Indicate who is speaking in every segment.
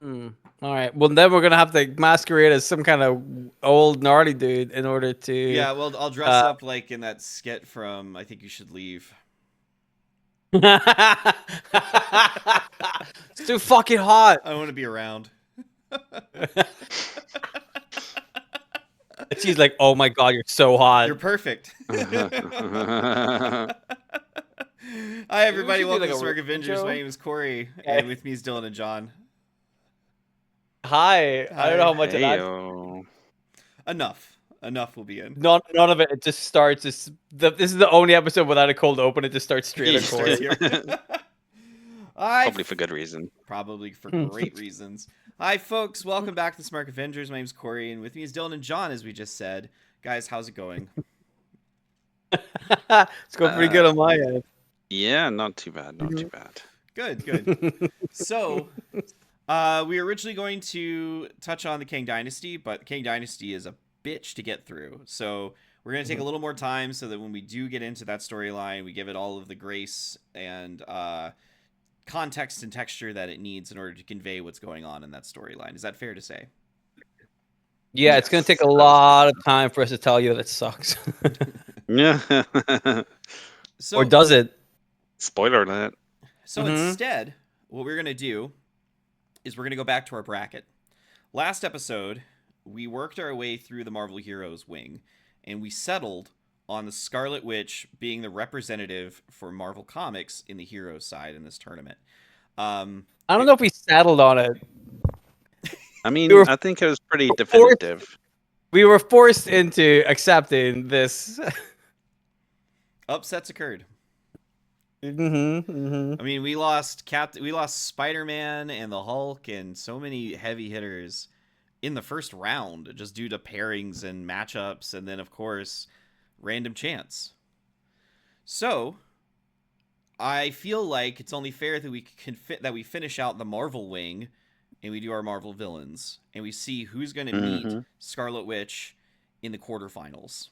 Speaker 1: Mm. All right. Well, then we're gonna have to masquerade as some kind of old gnarly dude in order to.
Speaker 2: Yeah, well, I'll dress
Speaker 1: Uh...
Speaker 2: up like in that skit from I Think You Should Leave.
Speaker 1: It's too fucking hot.
Speaker 2: I want to be around.
Speaker 1: And she's like, "Oh my god, you're so hot."
Speaker 2: You're perfect.
Speaker 3: Uh,
Speaker 2: Hi,
Speaker 1: Maybe we
Speaker 2: everybody.
Speaker 1: should do
Speaker 2: Welcome
Speaker 1: like
Speaker 2: to
Speaker 1: a
Speaker 2: Smirk
Speaker 1: real
Speaker 2: Avengers. My
Speaker 1: intro.
Speaker 2: name is Corey, and
Speaker 1: Okay.
Speaker 2: with me is Dylan and John.
Speaker 1: Hi. I don't know
Speaker 2: Hi.
Speaker 1: how much of that.
Speaker 3: Heyo.
Speaker 2: Enough. Enough will be in.
Speaker 1: None of it. It just starts. This is the only episode without a cold open. It just starts straight
Speaker 2: It
Speaker 1: on
Speaker 2: just starts
Speaker 1: Corey.
Speaker 2: here. Hi.
Speaker 3: Probably for good reason.
Speaker 2: Probably for great reasons. Hi, folks. Welcome back to Smirk Avengers. My name is Corey, and with me is Dylan and John, as we just said. Guys, how's it going?
Speaker 1: It's going pretty good on my end.
Speaker 3: Yeah, not too bad. Not too bad.
Speaker 2: Good, good. So, we were originally going to touch on the Kang Dynasty, but Kang Dynasty is a bitch to get through. So we're going to take a little more time so that when we do get into that storyline, we give it all of the grace and context and texture that it needs in order to convey what's going on in that storyline. Is that fair to say?
Speaker 1: Yeah, it's gonna
Speaker 3: Yes.
Speaker 1: take a lot of time for us to tell you that it sucks.
Speaker 3: Yeah.
Speaker 2: So,
Speaker 1: Or does it?
Speaker 3: Spoiler alert.
Speaker 2: so instead, what we're going to do is we're going to go back to our bracket. Last episode, we worked our way through the Marvel Heroes wing, and we settled on the Scarlet Witch being the representative for Marvel Comics in the Heroes side in this tournament.
Speaker 1: I don't know if we settled on it.
Speaker 3: I mean,
Speaker 1: were
Speaker 3: I think it was pretty
Speaker 1: forced-
Speaker 3: definitive.
Speaker 1: We were forced into accepting this.
Speaker 2: Upsets occurred. I
Speaker 1: Mm-hmm.
Speaker 2: mean, we lost Spider-Man and the Hulk and so many heavy hitters in the first round just due to pairings and matchups, and then of course random chance. So I feel like it's only fair that we finish out the Marvel wing and we do our Marvel villains and we see who's going to meet Scarlet Witch in the quarterfinals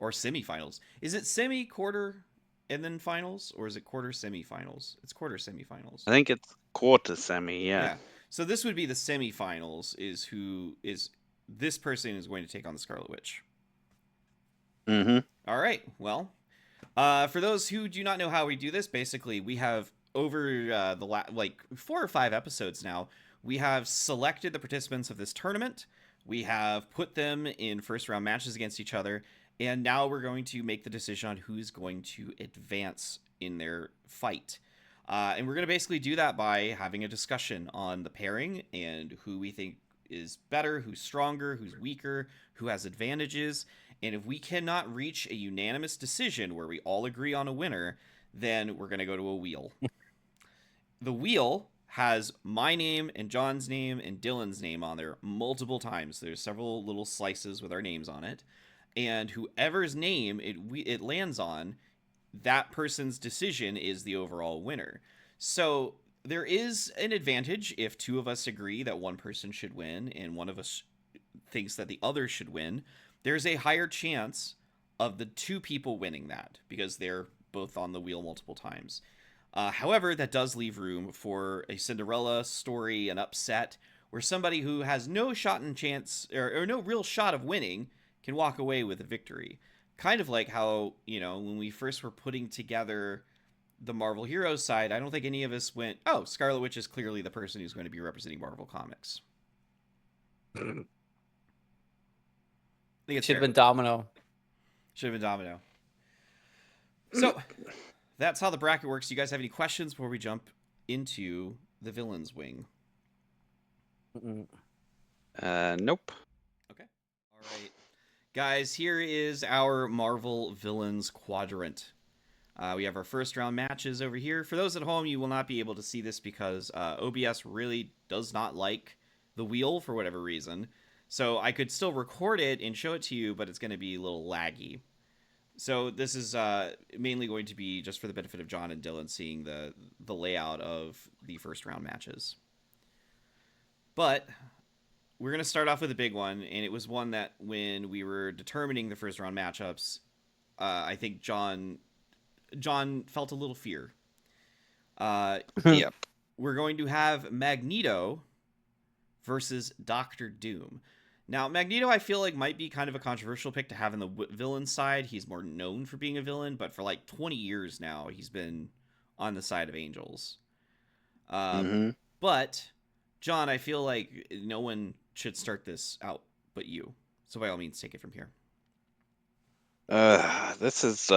Speaker 2: or semifinals. Is it semi, quarter, and then finals, or is it quarter semifinals? It's quarter semifinals.
Speaker 3: I think it's quarter semi, yeah.
Speaker 2: So this would be the semifinals. Is who is this person is going to take on the Scarlet Witch.
Speaker 3: Mm-hmm.
Speaker 2: All right. Well, for those who do not know how we do this, basically we have over like 4 or 5 episodes now. We have selected the participants of this tournament. We have put them in first round matches against each other. And now we're going to make the decision on who's going to advance in their fight. And we're going to basically do that by having a discussion on the pairing and who we think is better, who's stronger, who's weaker, who has advantages. And if we cannot reach a unanimous decision where we all agree on a winner, then we're going to go to a wheel. The wheel has my name and John's name and Dylan's name on there multiple times. There's several little slices with our names on it. And whoever's name it lands on, that person's decision is the overall winner. So there is an advantage if 2 of us agree that one person should win and one of us thinks that the other should win. There's a higher chance of the 2 people winning that because they're both on the wheel multiple times. However, that does leave room for a Cinderella story, an upset, where somebody who has no shot in chance or no real shot of winning can walk away with a victory. Kind of like how, when we first were putting together the Marvel Heroes side, I don't think any of us went, oh, Scarlet Witch is clearly the person who's going to be representing Marvel Comics. I think it's
Speaker 1: Should have been Domino.
Speaker 2: Should have been Domino. So, that's how the bracket works. Do you guys have any questions before we jump into the villains wing?
Speaker 3: Nope.
Speaker 2: Okay. All right. Guys, here is our Marvel Villains Quadrant. We have our first round matches over here. For those at home, you will not be able to see this because OBS really does not like the wheel for whatever reason. So I could still record it and show it to you, but it's going to be a little laggy. So this is mainly going to be just for the benefit of John and Dylan seeing the layout of the first round matches. But we're going to start off with a big one, and it was one that when we were determining the first round matchups, I think John felt a little fear.
Speaker 3: Yep.
Speaker 2: we're going to have Magneto versus Doctor Doom. Now, Magneto, I feel like might be kind of a controversial pick to have in the villain side. He's more known for being a villain, but for like 20 years now, he's been on the side of angels.
Speaker 3: Mm-hmm.
Speaker 2: But, John, I feel like no one should start this out but you. So by all means, take it from here.
Speaker 3: This is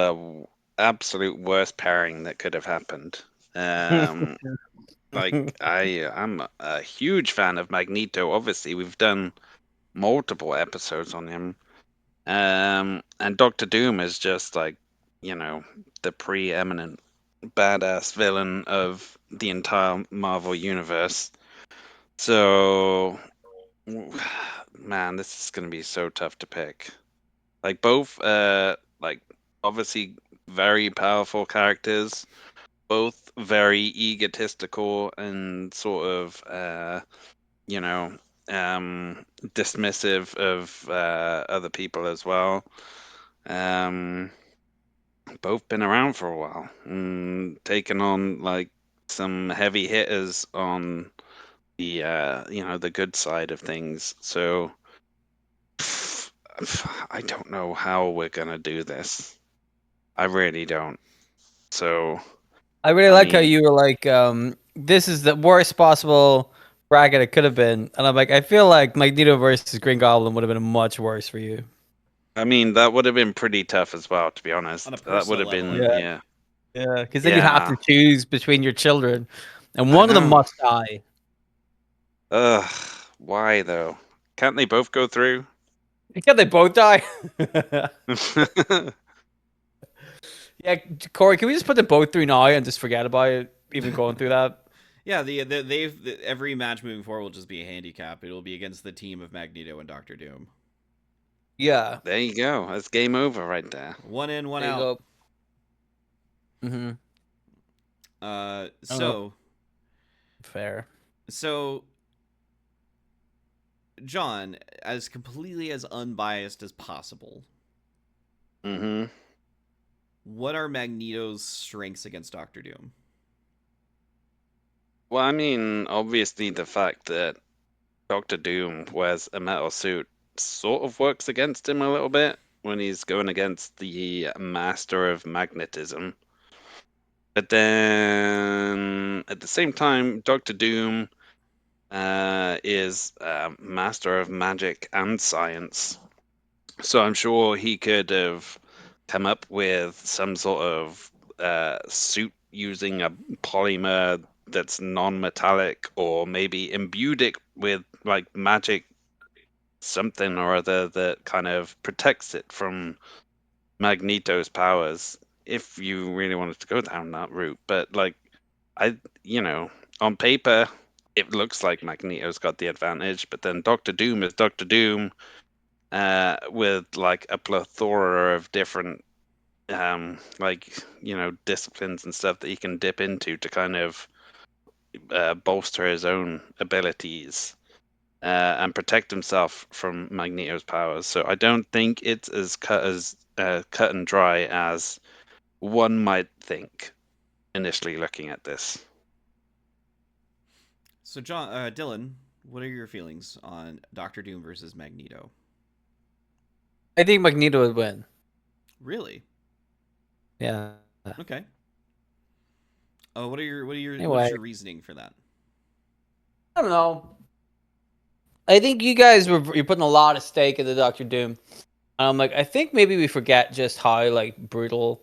Speaker 3: absolute worst pairing that could have happened. Um, I'm a huge fan of Magneto. Obviously, we've done multiple episodes on him. And Doctor Doom is just like, the preeminent badass villain of the entire Marvel universe. So, man, this is gonna be so tough to pick. Like both, like obviously very powerful characters, both very egotistical and sort of, you know, dismissive of other people as well. Um, both been around for a while, taken on like some heavy hitters on the the good side of things. So I don't know how we're gonna do this. I really don't. So
Speaker 1: I really
Speaker 3: I
Speaker 1: like how
Speaker 3: mean,
Speaker 1: you were like, this is the worst possible bracket it could have been. And I'm like, I feel like Magneto versus Green Goblin would have been much worse for you.
Speaker 3: that would have been pretty tough as well, to be
Speaker 2: On a
Speaker 3: honest. That would
Speaker 2: personal
Speaker 3: have
Speaker 2: level, I
Speaker 3: been,
Speaker 1: Yeah.
Speaker 2: mean.
Speaker 3: yeah,
Speaker 1: Yeah, because then you'd have
Speaker 3: yeah.
Speaker 1: to choose between your children, and
Speaker 3: I
Speaker 1: one of them
Speaker 3: know.
Speaker 1: must die.
Speaker 3: Ugh, why though? Can't they both go through?
Speaker 1: Can they both die? Yeah, Corey, can we just put them both through now and just forget about it, even going through that?
Speaker 2: Yeah, every match moving forward will just be a handicap. It'll be against the team of Magneto and Doctor Doom.
Speaker 1: Yeah,
Speaker 3: There you go. That's game over right there.
Speaker 2: One in, one
Speaker 1: there you
Speaker 2: out.
Speaker 1: go. Mm-hmm.
Speaker 2: So
Speaker 1: Fair.
Speaker 2: so John, as completely as unbiased as possible,
Speaker 3: Mm-hmm.
Speaker 2: what are Magneto's strengths against Doctor Doom?
Speaker 3: Well, I mean, obviously the fact that Doctor Doom wears a metal suit sort of works against him a little bit when he's going against the Master of Magnetism. But then at the same time, Doctor Doom is Master of Magic and Science. So I'm sure he could have come up with some sort of suit using a polymer that's non-metallic, or maybe imbued it with like magic something or other that kind of protects it from Magneto's powers. If you really wanted to go down that route, but like I, on paper it looks like Magneto's got the advantage, but then Doctor Doom is Doctor Doom, with like a plethora of different disciplines and stuff that he can dip into to kind of bolster his own abilities and protect himself from Magneto's powers. So I don't think it's as cut and dry as one might think initially looking at this.
Speaker 2: So John, Dylan, what are your feelings on Doctor Doom versus Magneto?
Speaker 1: I think Magneto would win.
Speaker 2: Really?
Speaker 1: Yeah.
Speaker 2: Okay. What is
Speaker 1: Anyway,
Speaker 2: your reasoning for that?
Speaker 1: I don't know. I think you guys you're putting a lot of stake into Doctor Doom. I think maybe we forget just how like brutal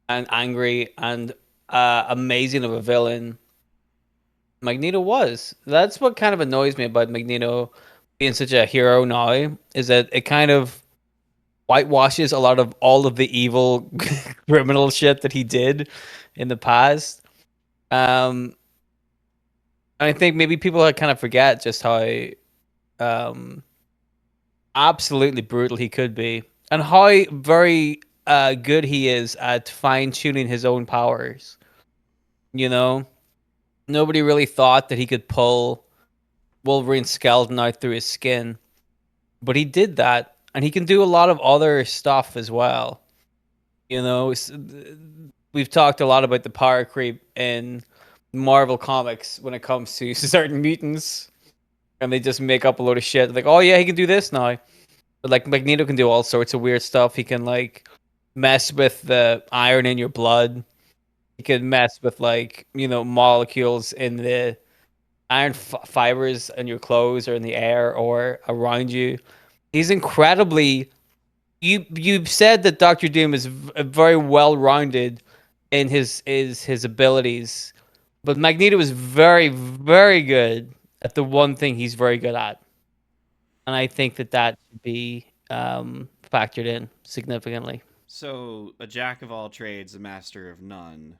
Speaker 1: and angry and amazing of a villain Magneto was. That's what kind of annoys me about Magneto being such a hero now, is that it kind of whitewashes a lot of all of the evil criminal shit that he did in the past. Um, I think maybe people kind of forget just how um, absolutely brutal he could be, and how very good he is at fine tuning his own powers. You know, nobody really thought that he could pull Wolverine's skeleton out through his skin, but he did that, and he can do a lot of other stuff as well. You know, we've talked a lot about the power creep in Marvel comics when it comes to certain mutants, and they just make up a load of shit. Like, oh yeah, he can do this now. But like Magneto can do all sorts of weird stuff. He can like mess with the iron in your blood. He can mess with like molecules in the iron fibers in your clothes or in the air or around you. He's incredibly. You said that Doctor Doom is very well rounded in his abilities, but Magneto is very good at the one thing he's very good at, and I think that should be factored in significantly.
Speaker 2: So a jack of all trades, a master of none.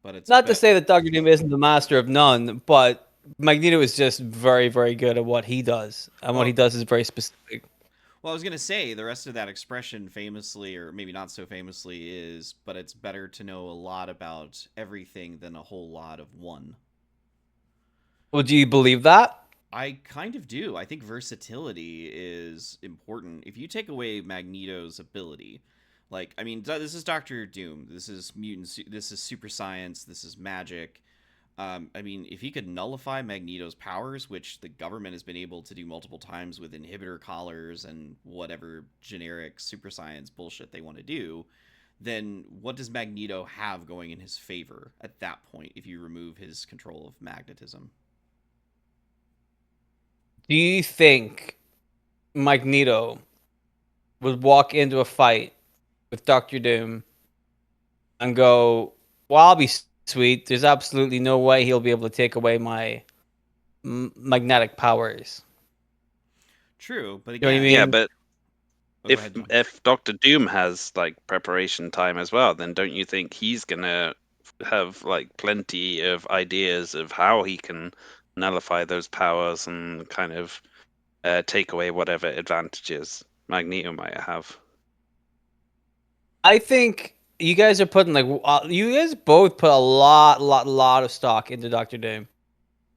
Speaker 2: But it's
Speaker 1: Not to say that Doctor Doom isn't the master of none, but Magneto is just very good at what he does, and what he does is very specific.
Speaker 2: Well, I was gonna say the rest of that expression, famously or maybe not so famously, is "but it's better to know a lot about everything than a whole lot of one."
Speaker 1: Well, do you believe that?
Speaker 2: I kind of do. I think versatility is important. If you take away Magneto's ability, like, I mean, this is Doctor Doom. This is mutants. This is super science. This is magic. I mean, if he could nullify Magneto's powers, which the government has been able to do multiple times with inhibitor collars and whatever generic super science bullshit they want to do, then what does Magneto have going in his favor at that point if you remove his control of magnetism?
Speaker 1: Do you think Magneto would walk into a fight with Doctor Doom and go, "Well, I'll be sweet. There's absolutely no way he'll be able to take away my magnetic powers."
Speaker 2: True, but
Speaker 1: You know what I
Speaker 2: again,
Speaker 3: Yeah,
Speaker 1: mean?
Speaker 3: but
Speaker 2: oh, go ahead, John.
Speaker 3: if Doctor Doom has like preparation time as well, then don't you think he's gonna have like plenty of ideas of how he can nullify those powers and kind of take away whatever advantages Magneto might have?
Speaker 1: I think you guys are putting you guys both put a lot of stock into Doctor Doom,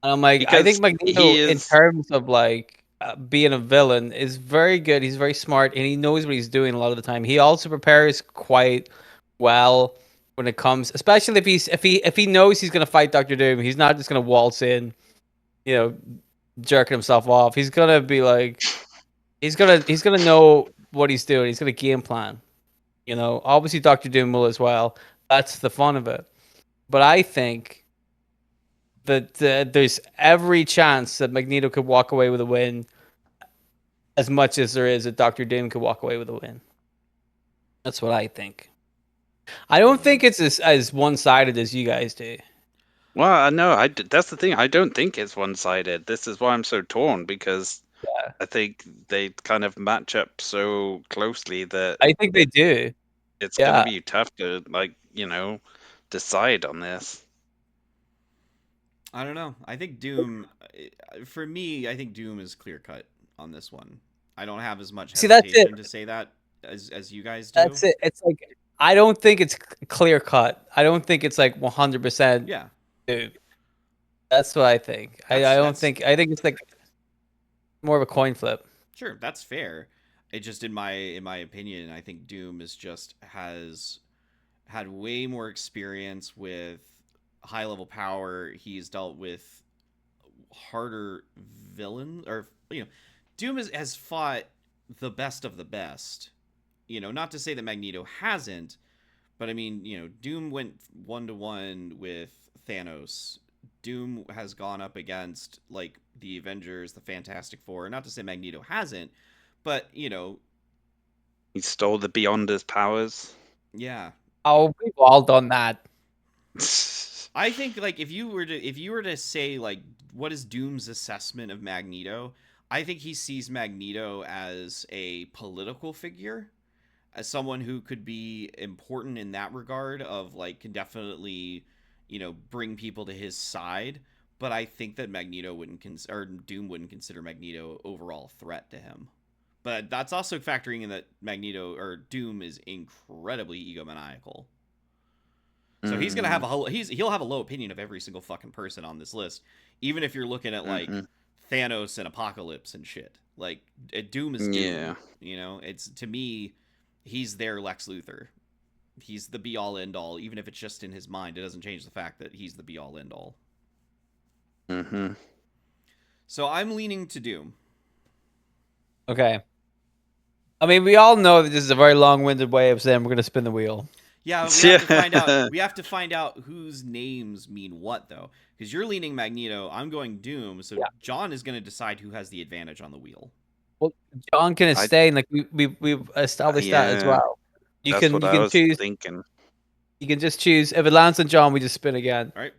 Speaker 1: and I'm like, I think
Speaker 3: Because
Speaker 1: Magneto,
Speaker 3: he
Speaker 1: in
Speaker 3: is,
Speaker 1: terms of like being a villain, is very good. He's very smart, and he knows what he's doing a lot of the time. He also prepares quite well when it comes, especially if he knows he's gonna fight Doctor Doom. He's not just gonna waltz in, you know, jerking himself off. He's gonna be like, he's gonna know what he's doing. He's gonna game plan. Obviously Doctor Doom will as well. That's the fun of it. But I think that there's every chance that Magneto could walk away with a win, as much as there is that Doctor Doom could walk away with a win. That's what I think. I don't think it's as one sided as you guys do.
Speaker 3: well, I know that's the thing. I don't think it's one-sided. This is why I'm so torn because
Speaker 1: Yeah,
Speaker 3: I think they kind of match up so closely that
Speaker 1: I think they do.
Speaker 3: it's gonna
Speaker 1: Yeah.
Speaker 3: be tough to decide on this.
Speaker 2: I don't know. I think Doom, for me, I think Doom is clear cut on this one. I don't have as much
Speaker 1: See, that's it.
Speaker 2: hesitation to say that as you guys do.
Speaker 1: That's it. It's like I don't think it's clear cut. I don't think it's like 100%
Speaker 2: Yeah,
Speaker 1: dude. That's what I think. I don't
Speaker 2: that's
Speaker 1: think. I think it's like more of a coin flip.
Speaker 2: sure. That's fair. It just in my opinion, I think Doom is just has had way more experience with high level power. He's dealt with harder villain or Doom has fought the best of the best. Not to say that Magneto hasn't, but I mean, Doom went 1-to-1 with Thanos. Doom has gone up against like the Avengers, the Fantastic Four. Not to say Magneto hasn't, but
Speaker 3: He stole the Beyonder's powers.
Speaker 2: yeah.
Speaker 1: Oh, we've all done that.
Speaker 2: I think like if you were to say like what is Doom's assessment of Magneto, I think he sees Magneto as a political figure, as someone who could be important in that regard of like can definitely bring people to his side. But I think that Magneto wouldn't or Doom wouldn't consider Magneto overall threat to him. But that's also factoring in that Magneto or Doom is incredibly egomaniacal. So he's gonna have he'll have a low opinion of every single fucking person on this list, even if you're looking at like Thanos and Apocalypse and shit. Like Doom is Doom.
Speaker 3: Yeah.
Speaker 2: It's to me, he's their Lex Luthor. He's the be all end all, even if it's just in his mind. It doesn't change the fact that he's the be all end all.
Speaker 3: Mm-hmm.
Speaker 2: So I'm leaning to Doom.
Speaker 1: Okay. I mean, we all know that this is a very long-winded way of saying we're gonna spin the wheel.
Speaker 2: Yeah, but we have to find out. We have to find out whose names mean what, though, because you're leaning Magneto. I'm going Doom. So
Speaker 1: Yeah.
Speaker 2: John is going to decide who has the advantage on the wheel.
Speaker 1: Well, John can
Speaker 3: I-
Speaker 1: stay, and like we've established that as
Speaker 3: Yeah,
Speaker 1: well.
Speaker 3: that's what
Speaker 1: You
Speaker 3: I
Speaker 1: can
Speaker 3: was
Speaker 1: choose.
Speaker 3: thinking.
Speaker 1: You can just choose. If it lands on John, we just spin again.
Speaker 2: All right,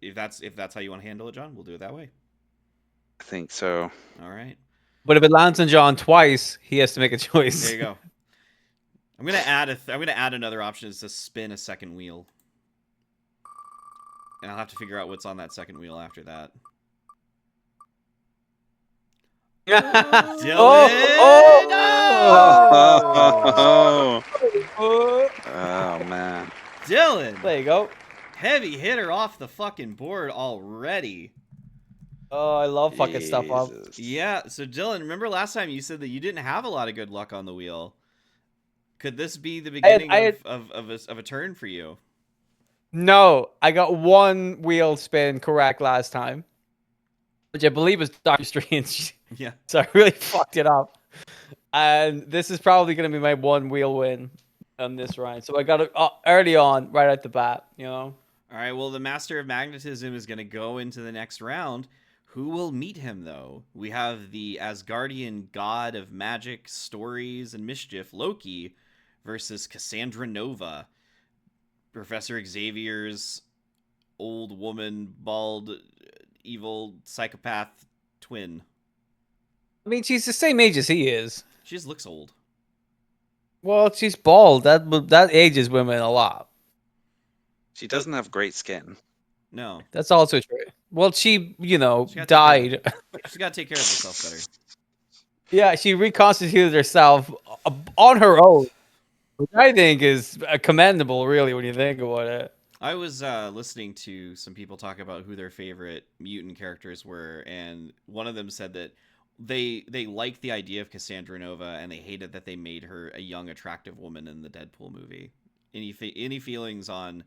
Speaker 2: if that's how you want to handle it, John, we'll do it that way.
Speaker 3: I think so.
Speaker 2: All right.
Speaker 1: But if it lands on John twice, he has to make a choice.
Speaker 2: There you go. I'm gonna add I'm gonna add another option is to spin a second wheel, and I'll have to figure out what's on that second wheel after that. Dylan!
Speaker 3: Oh man.
Speaker 2: Dylan!
Speaker 1: There you go.
Speaker 2: Heavy hitter off the fucking board already.
Speaker 1: Oh, I love fucking stuff up.
Speaker 3: Jesus.
Speaker 2: Yeah, so Dylan, remember last time you said that you didn't have a lot of good luck on the wheel? Could this be the beginning of a turn for you?
Speaker 1: No, I got one wheel spin correct last time, which I believe was Doctor Strange.
Speaker 2: Yeah.
Speaker 1: So I really fucked it up. And this is probably going to be my one wheel win on this round. So I got it early on, right at the bat, you know?
Speaker 2: All right, well, the Master of Magnetism is going to go into the next round. Who will meet him, though? We have the Asgardian god of magic, stories, and mischief, Loki, versus Cassandra Nova, Professor Xavier's old woman, bald, evil psychopath twin.
Speaker 1: I mean, she's the same age as he is.
Speaker 2: She just looks old.
Speaker 1: Well, she's bald. That ages women a lot.
Speaker 3: She doesn't have great skin.
Speaker 2: No.
Speaker 1: That's also true. Well, she,
Speaker 2: She got
Speaker 1: died.
Speaker 2: She's got to take care of herself better.
Speaker 1: Yeah, she reconstituted herself on her own, which I think is commendable, really, when you think about it.
Speaker 2: I was listening to some people talk about who their favorite mutant characters were, and one of them said that they liked the idea of Cassandra Nova, and they hated that they made her a young, attractive woman in the Deadpool movie. Any feelings on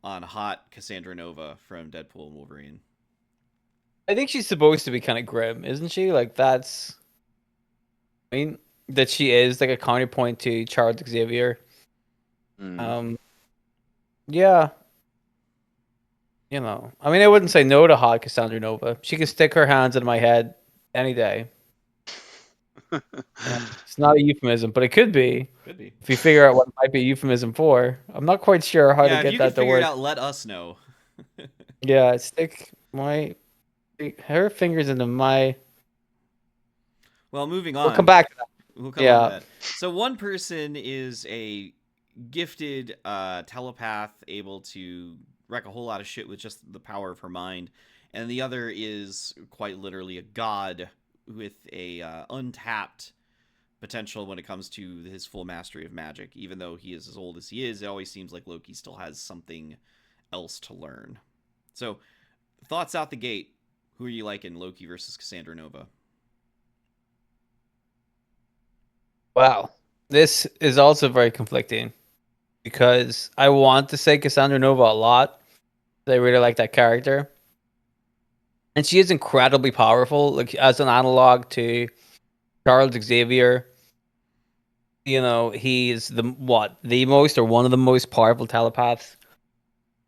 Speaker 2: hot Cassandra Nova from Deadpool and Wolverine?
Speaker 1: I think she's supposed to be kind of grim, isn't she? Like that's, I mean, that she is like a counterpoint to Charles Xavier.
Speaker 3: Mm.
Speaker 1: Yeah. I mean, I wouldn't say no to hot Cassandra Nova. She can stick her hands in my head any day. It's not a euphemism, but it could be.
Speaker 2: Could be.
Speaker 1: If you figure out what it might be a euphemism for. I'm not quite sure how to
Speaker 2: If
Speaker 1: get
Speaker 2: you
Speaker 1: that
Speaker 2: can
Speaker 1: to
Speaker 2: figure
Speaker 1: work.
Speaker 2: it out, let us know.
Speaker 1: Yeah, stick her fingers into my.
Speaker 2: Well, moving on.
Speaker 1: We'll come back to that.
Speaker 2: We'll come on to that. So one person is a gifted telepath able to wreck a whole lot of shit with just the power of her mind, and the other is quite literally a god with a untapped potential when it comes to his full mastery of magic. Even though he is as old as he is, it always seems like Loki still has something else to learn. So, thoughts out the gate. Who are you liking, Loki versus Cassandra Nova?
Speaker 1: Wow. This is also very conflicting because I want to say Cassandra Nova a lot. I really like that character. And she is incredibly powerful, like as an analog to Charles Xavier. He's the most or one of the most powerful telepaths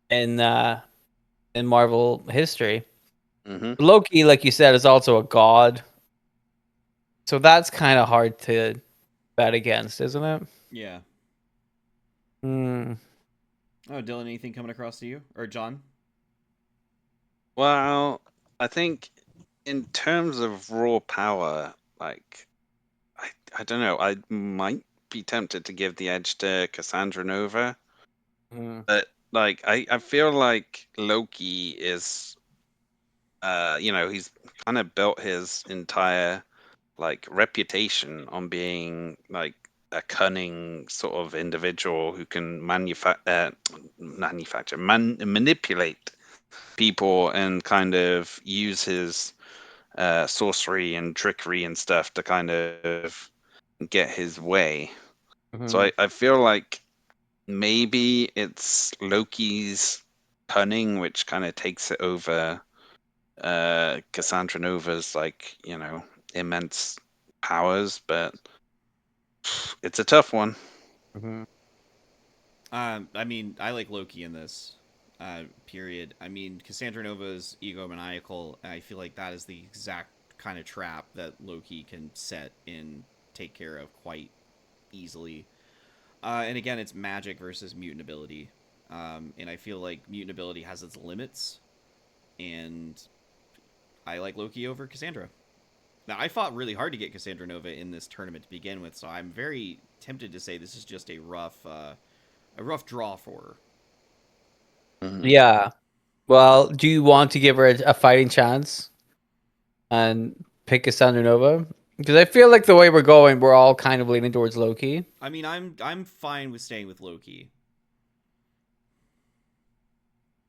Speaker 1: in Marvel history.
Speaker 3: Mm-hmm.
Speaker 1: Loki, like you said, is also a god. So that's kind of hard to bet against, isn't it?
Speaker 2: Yeah.
Speaker 1: Hmm.
Speaker 2: Oh, Dylan, anything coming across to you? Or John?
Speaker 3: Well, I think in terms of raw power, like I don't know, I might be tempted to give the edge to Cassandra Nova, but like I feel like Loki is, he's kind of built his entire like reputation on being like a cunning sort of individual who can manipulate people and kind of use his sorcery and trickery and stuff to kind of get his way. So I feel like maybe it's Loki's cunning, which kind of takes it over Cassandra Nova's, like, immense powers, but it's a tough one.
Speaker 1: Mm-hmm.
Speaker 2: I mean, I like Loki in this. Period. I mean, Cassandra Nova's egomaniacal. I feel like that is the exact kind of trap that Loki can set and take care of quite easily. And again, it's magic versus mutant ability. And I feel like mutant ability has its limits. And I like Loki over Cassandra. Now, I fought really hard to get Cassandra Nova in this tournament to begin with, so I'm very tempted to say this is just a rough draw for her.
Speaker 3: Mhm.
Speaker 1: Yeah. Well, do you want to give her a fighting chance and pick Cassandra Nova? Because I feel like the way we're going, we're all kind of leaning towards Loki.
Speaker 2: I mean, I'm fine with staying with Loki.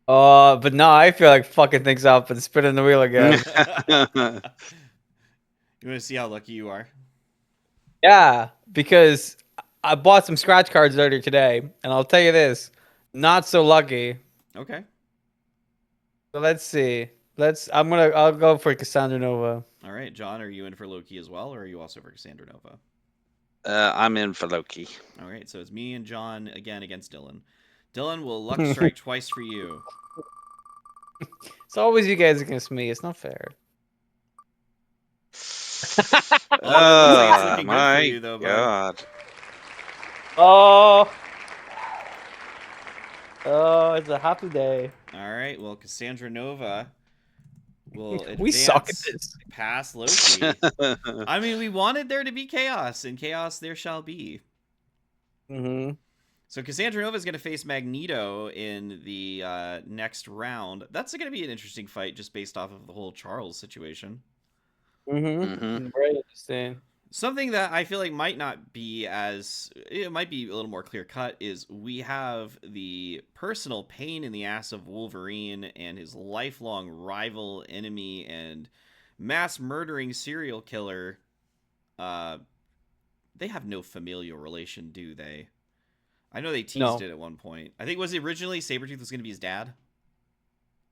Speaker 1: But no, I feel like fucking things up and spinning the wheel again.
Speaker 2: You want to see how lucky you are?
Speaker 1: Yeah, because I bought some scratch cards earlier today, and I'll tell you this, not so lucky.
Speaker 2: Okay.
Speaker 1: So let's see. I'll go for Cassandra Nova.
Speaker 2: All right, John, are you in for Loki as well, or are you also for Cassandra Nova?
Speaker 3: I'm in for Loki.
Speaker 2: All right, so it's me and John again against Dylan. Dylan will luck strike twice for you.
Speaker 1: It's always you guys against me. It's not fair.
Speaker 2: Oh, it looks like it's looking good for
Speaker 3: My
Speaker 2: you, though, bud.
Speaker 3: God.
Speaker 1: Oh, it's a happy day.
Speaker 2: All right, well, Cassandra Nova will advance
Speaker 1: We suck at this.
Speaker 2: past Loki. I mean, we wanted there to be chaos, and chaos there shall be.
Speaker 1: Mm-hmm.
Speaker 2: So Cassandra Nova is going to face Magneto in the next round. That's going to be an interesting fight, just based off of the whole Charles situation.
Speaker 1: Mm-hmm. Very interesting.
Speaker 2: Something that I feel like might not be it might be a little more clear cut is we have the personal pain in the ass of Wolverine and his lifelong rival, enemy, and mass murdering serial killer. They have no familial relation, do they? I know they teased it at one point. I think, was it originally Sabretooth was going to be his dad?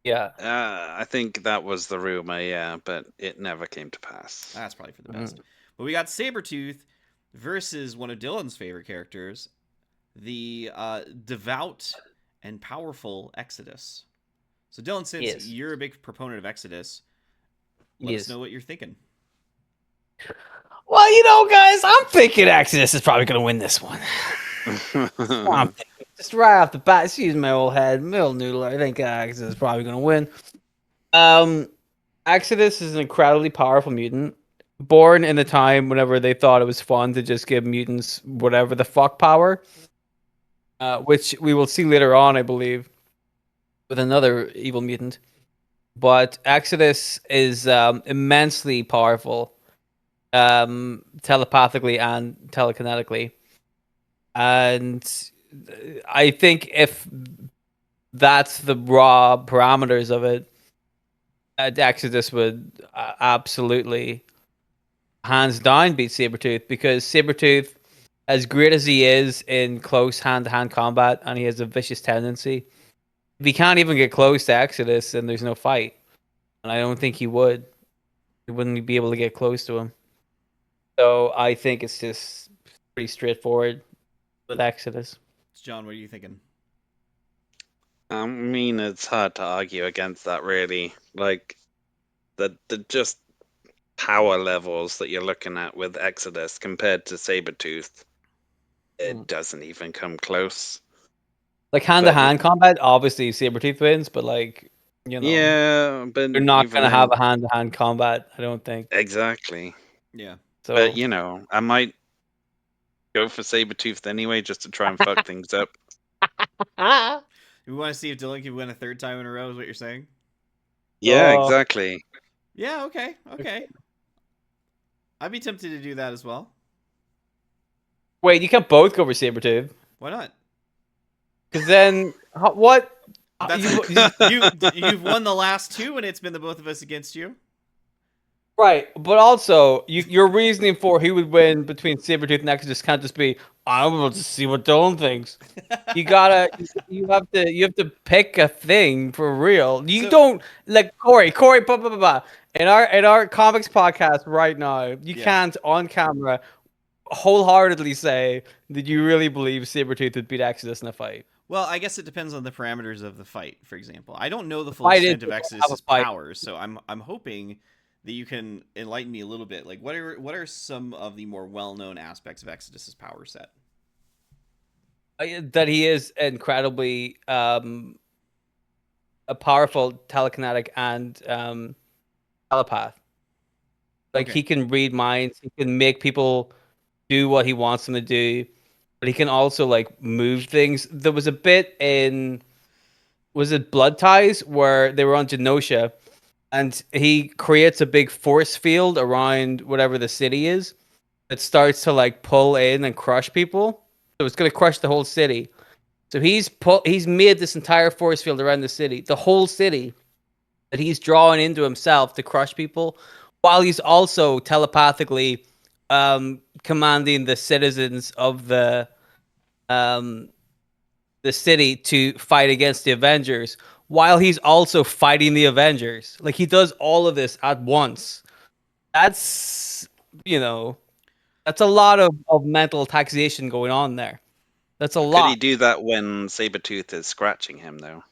Speaker 1: Yeah.
Speaker 3: I think that was the rumor, yeah, but it never came to pass.
Speaker 2: That's probably for the best. But we got Sabretooth versus one of Dylan's favorite characters, the devout and powerful Exodus. So Dylan, since you're a big proponent of Exodus, let us know what you're thinking.
Speaker 1: Well, guys, I'm thinking Exodus is probably going to win this one. I'm thinking, just right off the bat, excuse my old head, middle noodle, I think Exodus is probably going to win. Exodus is an incredibly powerful mutant, born in the time whenever they thought it was fun to just give mutants whatever the fuck power, which we will see later on, I believe, with another evil mutant. But Exodus is immensely powerful, telepathically and telekinetically. And I think if that's the raw parameters of it, Exodus would absolutely, hands down, beat Sabretooth, because Sabretooth, as great as he is in close hand-to-hand combat, and he has a vicious tendency, if he can't even get close to Exodus, then there's no fight. And I don't think he would. He wouldn't be able to get close to him. So I think it's just pretty straightforward with Exodus.
Speaker 2: John, what are you thinking?
Speaker 3: I mean, it's hard to argue against that, really. Like, the just power levels that you're looking at with Exodus compared to Sabretooth, it doesn't even come close.
Speaker 1: Like, hand-to-hand combat, obviously Sabretooth wins, but, like,
Speaker 3: yeah, but
Speaker 1: they're not going to have a hand-to-hand combat, I don't think.
Speaker 3: Exactly.
Speaker 2: Yeah.
Speaker 3: So, but, I might go for Sabretooth anyway, just to try and fuck things up.
Speaker 2: We want to see if Dylan can win a third time in a row, is what you're saying?
Speaker 3: Yeah, exactly.
Speaker 2: Yeah, okay. I'd be tempted to do that as well.
Speaker 1: Wait, you can't both go for Sabretooth.
Speaker 2: Why not?
Speaker 1: Because then, what?
Speaker 2: You've won the last two, and it's been the both of us against you.
Speaker 1: Right, but also, your reasoning for who would win between Sabretooth and Exodus can't just be, I want to see what Dylan thinks. You gotta, you have to pick a thing for real. You
Speaker 2: So-
Speaker 1: don't like Corey, blah, blah, blah, blah. In our comics podcast right now, you
Speaker 2: Yeah.
Speaker 1: can't on camera wholeheartedly say that you really believe Sabretooth would beat Exodus in a fight.
Speaker 2: Well, I guess it depends on the parameters of the fight. For example, I don't know the full
Speaker 1: Fight is
Speaker 2: extent of
Speaker 1: to have a
Speaker 2: Exodus's
Speaker 1: fight.
Speaker 2: powers, so I'm hoping that you can enlighten me a little bit. Like, what are some of the more well-known aspects of Exodus's power set?
Speaker 1: That he is incredibly a powerful telekinetic and telepath. Like
Speaker 2: Okay.
Speaker 1: he can read minds, he can make people do what he wants them to do, but he can also like move things. There was a bit in was it Blood Ties where they were on Genosha and he creates a big force field around whatever the city is that starts to like pull in and crush people. So it's gonna crush the whole city. So he's made this entire force field around the city, the whole city, that he's drawing into himself to crush people, while he's also telepathically commanding the citizens of the city to fight against the Avengers, while he's also fighting the Avengers. Like he does all of this at once. That's that's a lot of mental taxation going on there. That's a
Speaker 3: Could
Speaker 1: lot.
Speaker 3: he do that when Sabretooth is scratching him, though?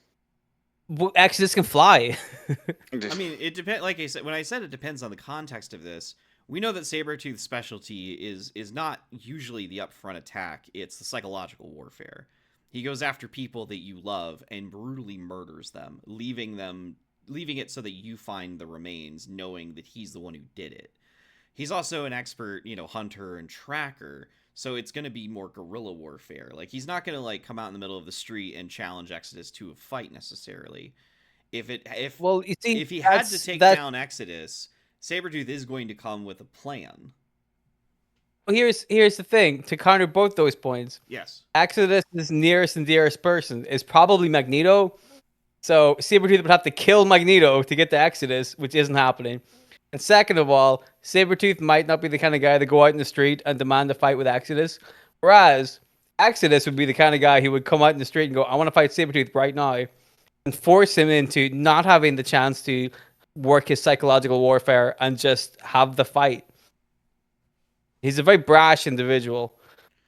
Speaker 1: Exodus can fly.
Speaker 2: I mean, it depends. Like I said, when I said it depends on the context of this, we know that Sabretooth's specialty is not usually the upfront attack. It's the psychological warfare. He goes after people that you love and brutally murders them, leaving it so that you find the remains, knowing that he's the one who did it. He's also an expert, hunter and tracker, so it's going to be more guerrilla warfare. Like he's not going to like come out in the middle of the street and challenge Exodus to a fight necessarily. If
Speaker 1: You see,
Speaker 2: he had to take down Exodus, Sabretooth is going to come with a plan.
Speaker 1: Well, here's the thing to counter both those points.
Speaker 2: Yes.
Speaker 1: Exodus' nearest and dearest person is probably Magneto. So Sabretooth would have to kill Magneto to get to Exodus, which isn't happening. And second of all, Sabretooth might not be the kind of guy to go out in the street and demand a fight with Exodus. Whereas Exodus would be the kind of guy who would come out in the street and go, I want to fight Sabretooth right now. And force him into not having the chance to work his psychological warfare and just have the fight. He's a very brash individual.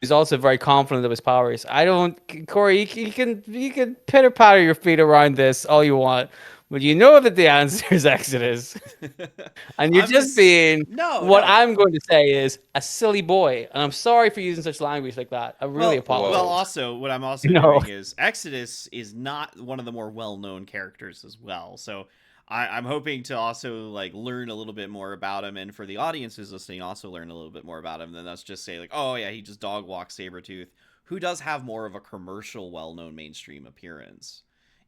Speaker 1: He's also very confident of his powers. Corey, you can pitter patter your feet around this all you want, but you know that the answer is Exodus, and you're being what I'm going to say is a silly boy, and I'm sorry for using such language like that. I really apologize.
Speaker 2: Well, also what I'm also doing is Exodus is not one of the more well-known characters as well, so I'm hoping to also like learn a little bit more about him, and for the audience who's listening, also learn a little bit more about him than us just say like, oh yeah, he just dog walks Sabretooth, who does have more of a commercial, well-known mainstream appearance,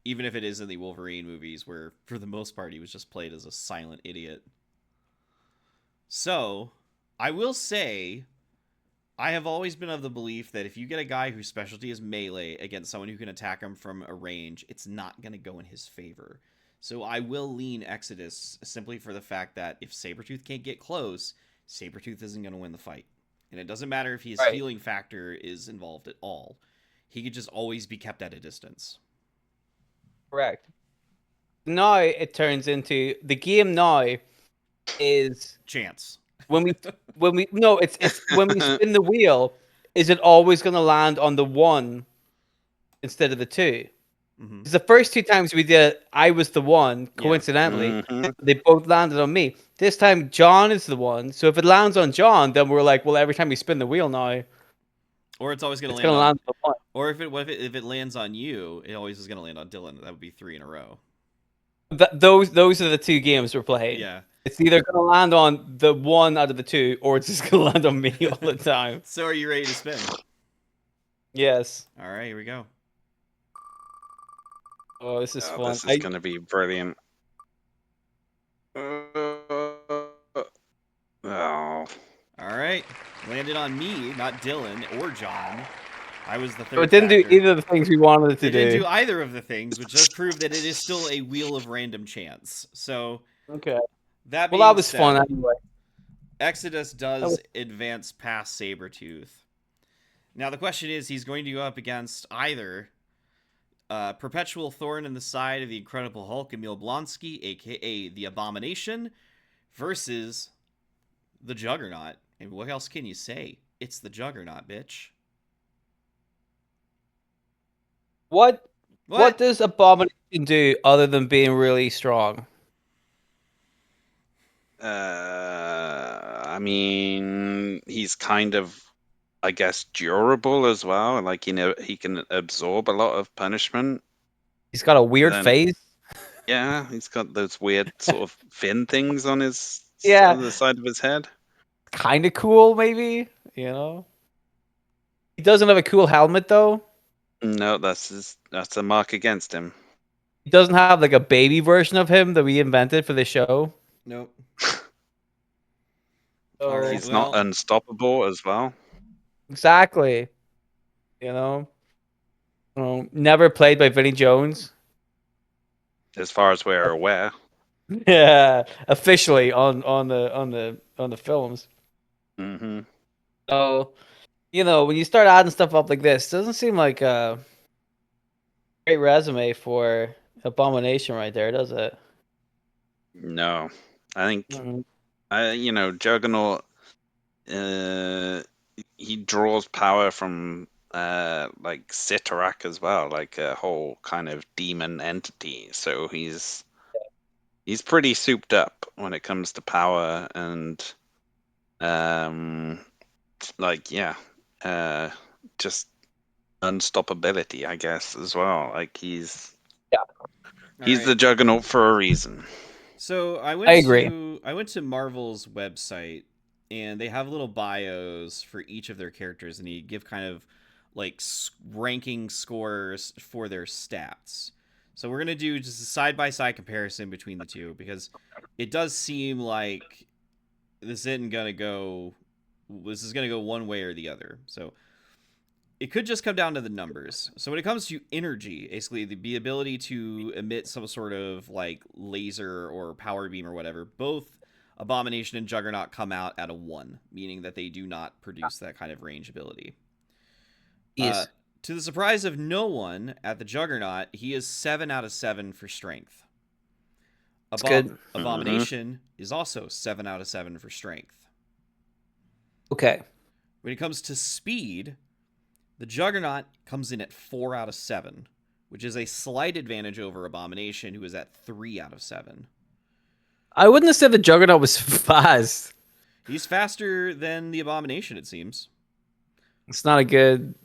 Speaker 2: even if it is in the Wolverine movies, where for the most part he was just played as a silent idiot. So I will say, I have always been of the belief that if you get a guy whose specialty is melee against someone who can attack him from a range, it's not going to go in his favor. So I will lean Exodus simply for the fact that if Sabretooth can't get close, Sabretooth isn't going to win the fight. And it doesn't matter if his healing factor is involved at all. He could just always be kept at a distance.
Speaker 1: Correct. Now it turns into the game now is
Speaker 2: chance.
Speaker 1: it's when we spin the wheel, is it always going to land on the 1 instead of the 2? Because the first 2 times we did it, I was the 1, coincidentally. They both landed on me. This time, John is the 1. So if it lands on John, then we're like, well, every time we spin the wheel now...
Speaker 2: Or it's always going to land on... Or if it lands on you, it always is going to land on Dylan. That would be 3 in a row.
Speaker 1: Those are the 2 games we're playing.
Speaker 2: Yeah.
Speaker 1: It's either going to land on the 1 out of the 2, or it's just going to land on me all the time.
Speaker 2: So are you ready to spin?
Speaker 3: Yes.
Speaker 2: All right, here we go.
Speaker 1: Oh, this is fun.
Speaker 3: This is going to be brilliant.
Speaker 2: All right. Landed on me, not Dylan or John. I was the third.
Speaker 1: So it didn't do either of the things we wanted it to do.
Speaker 2: It didn't do either of the things, which does prove that it is still a wheel of random chance. So
Speaker 1: okay.
Speaker 2: That
Speaker 1: was said, fun anyway.
Speaker 2: Exodus does advance past Sabretooth. Now the question is, he's going to go up against either perpetual thorn in the side of the Incredible Hulk, Emil Blonsky, aka the Abomination, versus the Juggernaut. And what else can you say? It's the Juggernaut, bitch.
Speaker 1: What does Abomination do other than being really strong?
Speaker 3: I mean, he's kind of, I guess, durable as well. Like, he can absorb a lot of punishment.
Speaker 1: He's got a weird
Speaker 3: Then,
Speaker 1: face.
Speaker 3: yeah, he's got those weird sort of fin things on
Speaker 1: Yeah,
Speaker 3: on the side of his head.
Speaker 1: kind of cool, maybe. You know, he doesn't have a cool helmet though.
Speaker 3: No, that's a mark against him.
Speaker 1: He doesn't have like a baby version of him that we invented for the show.
Speaker 2: Nope.
Speaker 1: So,
Speaker 2: All right,
Speaker 3: He's not unstoppable as well.
Speaker 1: exactly. You know, never played by Vinnie Jones.
Speaker 3: As far as we're aware.
Speaker 1: Yeah, officially on the films.
Speaker 3: Mm-hmm.
Speaker 1: So, when you start adding stuff up like this, doesn't seem like a great resume for Abomination right there, does it?
Speaker 3: No, I think
Speaker 1: Mhm.
Speaker 3: Juggernaut. He draws power from like Sitarak as well, like a whole kind of demon entity. So he's pretty souped up when it comes to power and like just unstoppability, I guess, as well. Like he's
Speaker 1: Yeah,
Speaker 3: the Juggernaut for a reason.
Speaker 2: So
Speaker 1: I agree.
Speaker 2: I went to Marvel's website, and they have little bios for each of their characters, and you give kind of like ranking scores for their stats. So we're gonna do just a side by side comparison between the two, because it does seem like this isn't gonna go. This is gonna go one way or the other. So it could just come down to the numbers. So when it comes to energy, basically the ability to emit some sort of like laser or power beam or whatever, both Abomination and Juggernaut come out at a 1, meaning that they do not produce that kind of range ability.
Speaker 1: Yes,
Speaker 2: To the surprise of no one, at the Juggernaut, he is 7 out of 7 for strength.
Speaker 1: it's good.
Speaker 2: Abomination is also 7 out of 7 for strength.
Speaker 1: Okay.
Speaker 2: When it comes to speed, the Juggernaut comes in at 4 out of 7, which is a slight advantage over Abomination, who is at 3 out of 7.
Speaker 1: I wouldn't have said the Juggernaut was fast.
Speaker 2: He's faster than the Abomination, it seems.
Speaker 1: That's not a good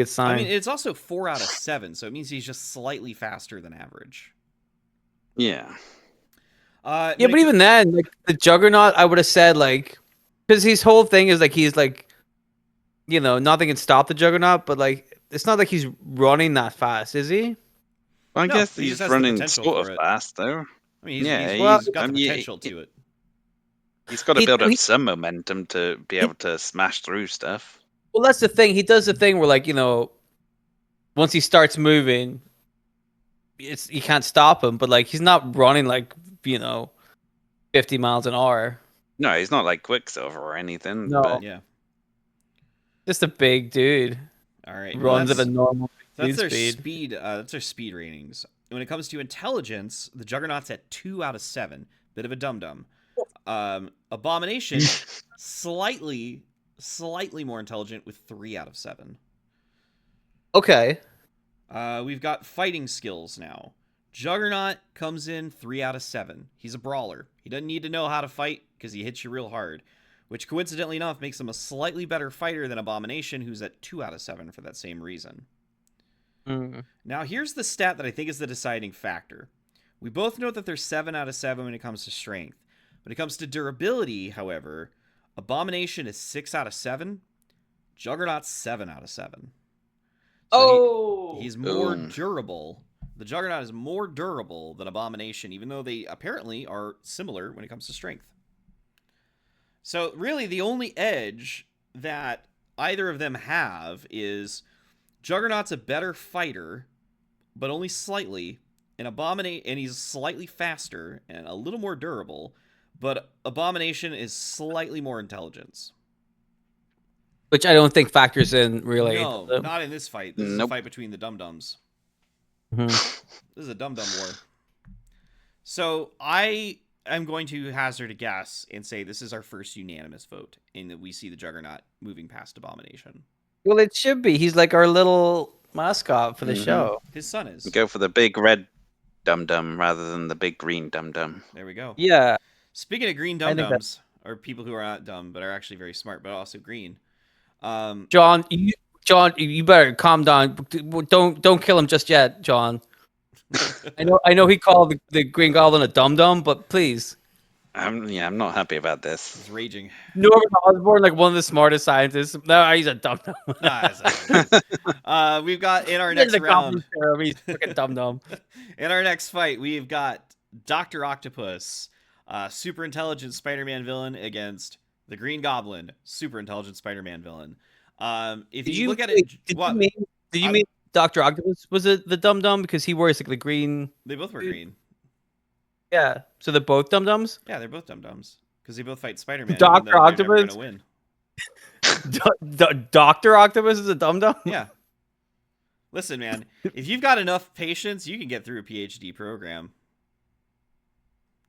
Speaker 1: sign.
Speaker 2: I mean, it's also 4 out of 7, so it means he's just slightly faster than average.
Speaker 3: Yeah.
Speaker 1: But even then, like the Juggernaut, I would have said like, because his whole thing is like he's like, nothing can stop the Juggernaut, but like it's not like he's running that fast, is he?
Speaker 3: I
Speaker 2: No,
Speaker 3: guess
Speaker 2: he just
Speaker 3: he's
Speaker 2: has the
Speaker 3: running
Speaker 2: potential
Speaker 3: sort
Speaker 2: for
Speaker 3: of
Speaker 2: it.
Speaker 3: fast though.
Speaker 2: I mean, he's got the potential to it.
Speaker 3: He's got to build up some momentum to be able to smash through stuff.
Speaker 1: Well, that's the thing. He does the thing where like once he starts moving, you can't stop him. But like he's not running like 50 miles an hour.
Speaker 3: No, he's not like Quicksilver or anything.
Speaker 1: No,
Speaker 3: But
Speaker 2: Yeah.
Speaker 1: just a big dude.
Speaker 2: All right.
Speaker 1: Runs at a normal
Speaker 2: that's their
Speaker 1: speed.
Speaker 2: That's their speed ratings. When it comes to intelligence, the Juggernaut's at 2 out of 7. Bit of a dum dum. Abomination, slightly more intelligent with 3 out of 7.
Speaker 1: Okay.
Speaker 2: We've got fighting skills now. Juggernaut comes in 3 out of 7. He's a brawler. He doesn't need to know how to fight because he hits you real hard, which coincidentally enough makes him a slightly better fighter than Abomination, who's at 2 out of 7 for that same reason. Now, here's the stat that I think is the deciding factor. We both know that they're 7 out of 7 when it comes to strength. When it comes to durability, however, Abomination is 6 out of 7. Juggernaut's 7 out of 7. So he's more durable. The Juggernaut is more durable than Abomination, even though they apparently are similar when it comes to strength. So really, the only edge that either of them have is Juggernaut's a better fighter, but only slightly, and he's slightly faster and a little more durable, but Abomination is slightly more intelligence.
Speaker 1: which I don't think factors in really.
Speaker 2: No,
Speaker 1: does it?
Speaker 2: not in this fight. This is a
Speaker 3: Nope.
Speaker 2: fight between the dum-dums.
Speaker 1: Mhm.
Speaker 2: This is a dum-dum war. So I am going to hazard a guess and say this is our first unanimous vote in that we see the Juggernaut moving past Abomination.
Speaker 1: Well, it should be. He's like our little mascot for the
Speaker 3: Mhm.
Speaker 1: show.
Speaker 2: His son is.
Speaker 3: Go for the big red dum-dum rather than the big green dum-dum.
Speaker 2: There we go.
Speaker 1: Yeah,
Speaker 2: Speaking of green
Speaker 1: I think that-
Speaker 2: dum-dums, or people who are not dumb but are actually very smart but also green.
Speaker 1: John, you better calm down. Don't kill him just yet, John. I know he called the Green Goblin a dum dum, but please.
Speaker 3: I'm not happy about this.
Speaker 2: He's raging.
Speaker 1: Norman Osborn, like one of the smartest scientists. No, he's a dum dum.
Speaker 2: We've got in our next round.
Speaker 1: He's freaking dum dum.
Speaker 2: In our next fight, we've got Dr. Octopus, super intelligent Spider-Man villain against the Green Goblin, super intelligent Spider-Man villain. If you look at it,
Speaker 1: Did you mean Dr. Octopus was it the dum dum because he wears like the green?
Speaker 2: They both wear green.
Speaker 1: Yeah, so they're both dum dums.
Speaker 2: Yeah, they're both dum-dums because they both fight Spider-Man.
Speaker 1: Dr. Octopus
Speaker 2: gonna win.
Speaker 1: Dr. Octopus is a dum dum.
Speaker 2: Yeah. Listen, man, if you've got enough patience, you can get through a PhD program.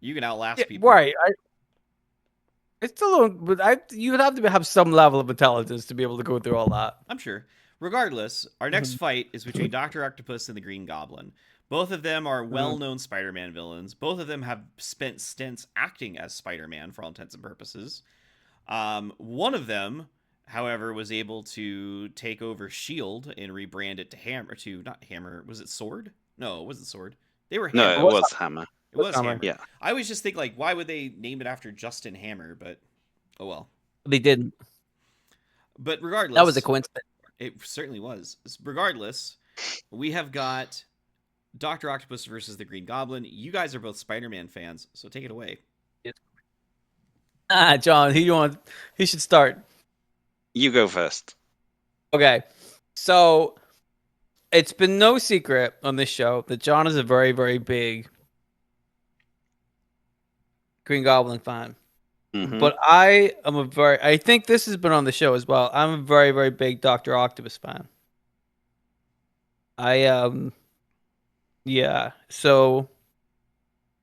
Speaker 2: You can outlast people.
Speaker 1: Right. It's a little, but you would have to have some level of intelligence to be able to go through all that.
Speaker 2: I'm sure. Regardless, our next fight is between Dr. Octopus and the Green Goblin. Both of them are well-known Spider-Man villains. Both of them have spent stints acting as Spider-Man for all intents and purposes. One of them, however, was able to take over S.H.I.E.L.D. and rebrand it to not Hammer. Was it Sword? No, it wasn't Sword. They were Hammer.
Speaker 3: No, it was Hammer.
Speaker 2: It was Hammer.
Speaker 3: Yeah.
Speaker 2: I always just think, like, why would they name it after Justin Hammer? But, oh well.
Speaker 1: They didn't.
Speaker 2: But regardless.
Speaker 1: That was a coincidence.
Speaker 2: It certainly was. Regardless, we have got Dr. Octopus versus the Green Goblin. You guys are both Spider-Man fans, so take it away.
Speaker 1: John, who should start?
Speaker 3: You go first.
Speaker 1: Okay. So it's been no secret on this show that John is a very, very big Green Goblin fan.
Speaker 3: Mhm.
Speaker 1: But I think this has been on the show as well. I'm a very, very big Dr. Octopus fan. Yeah. So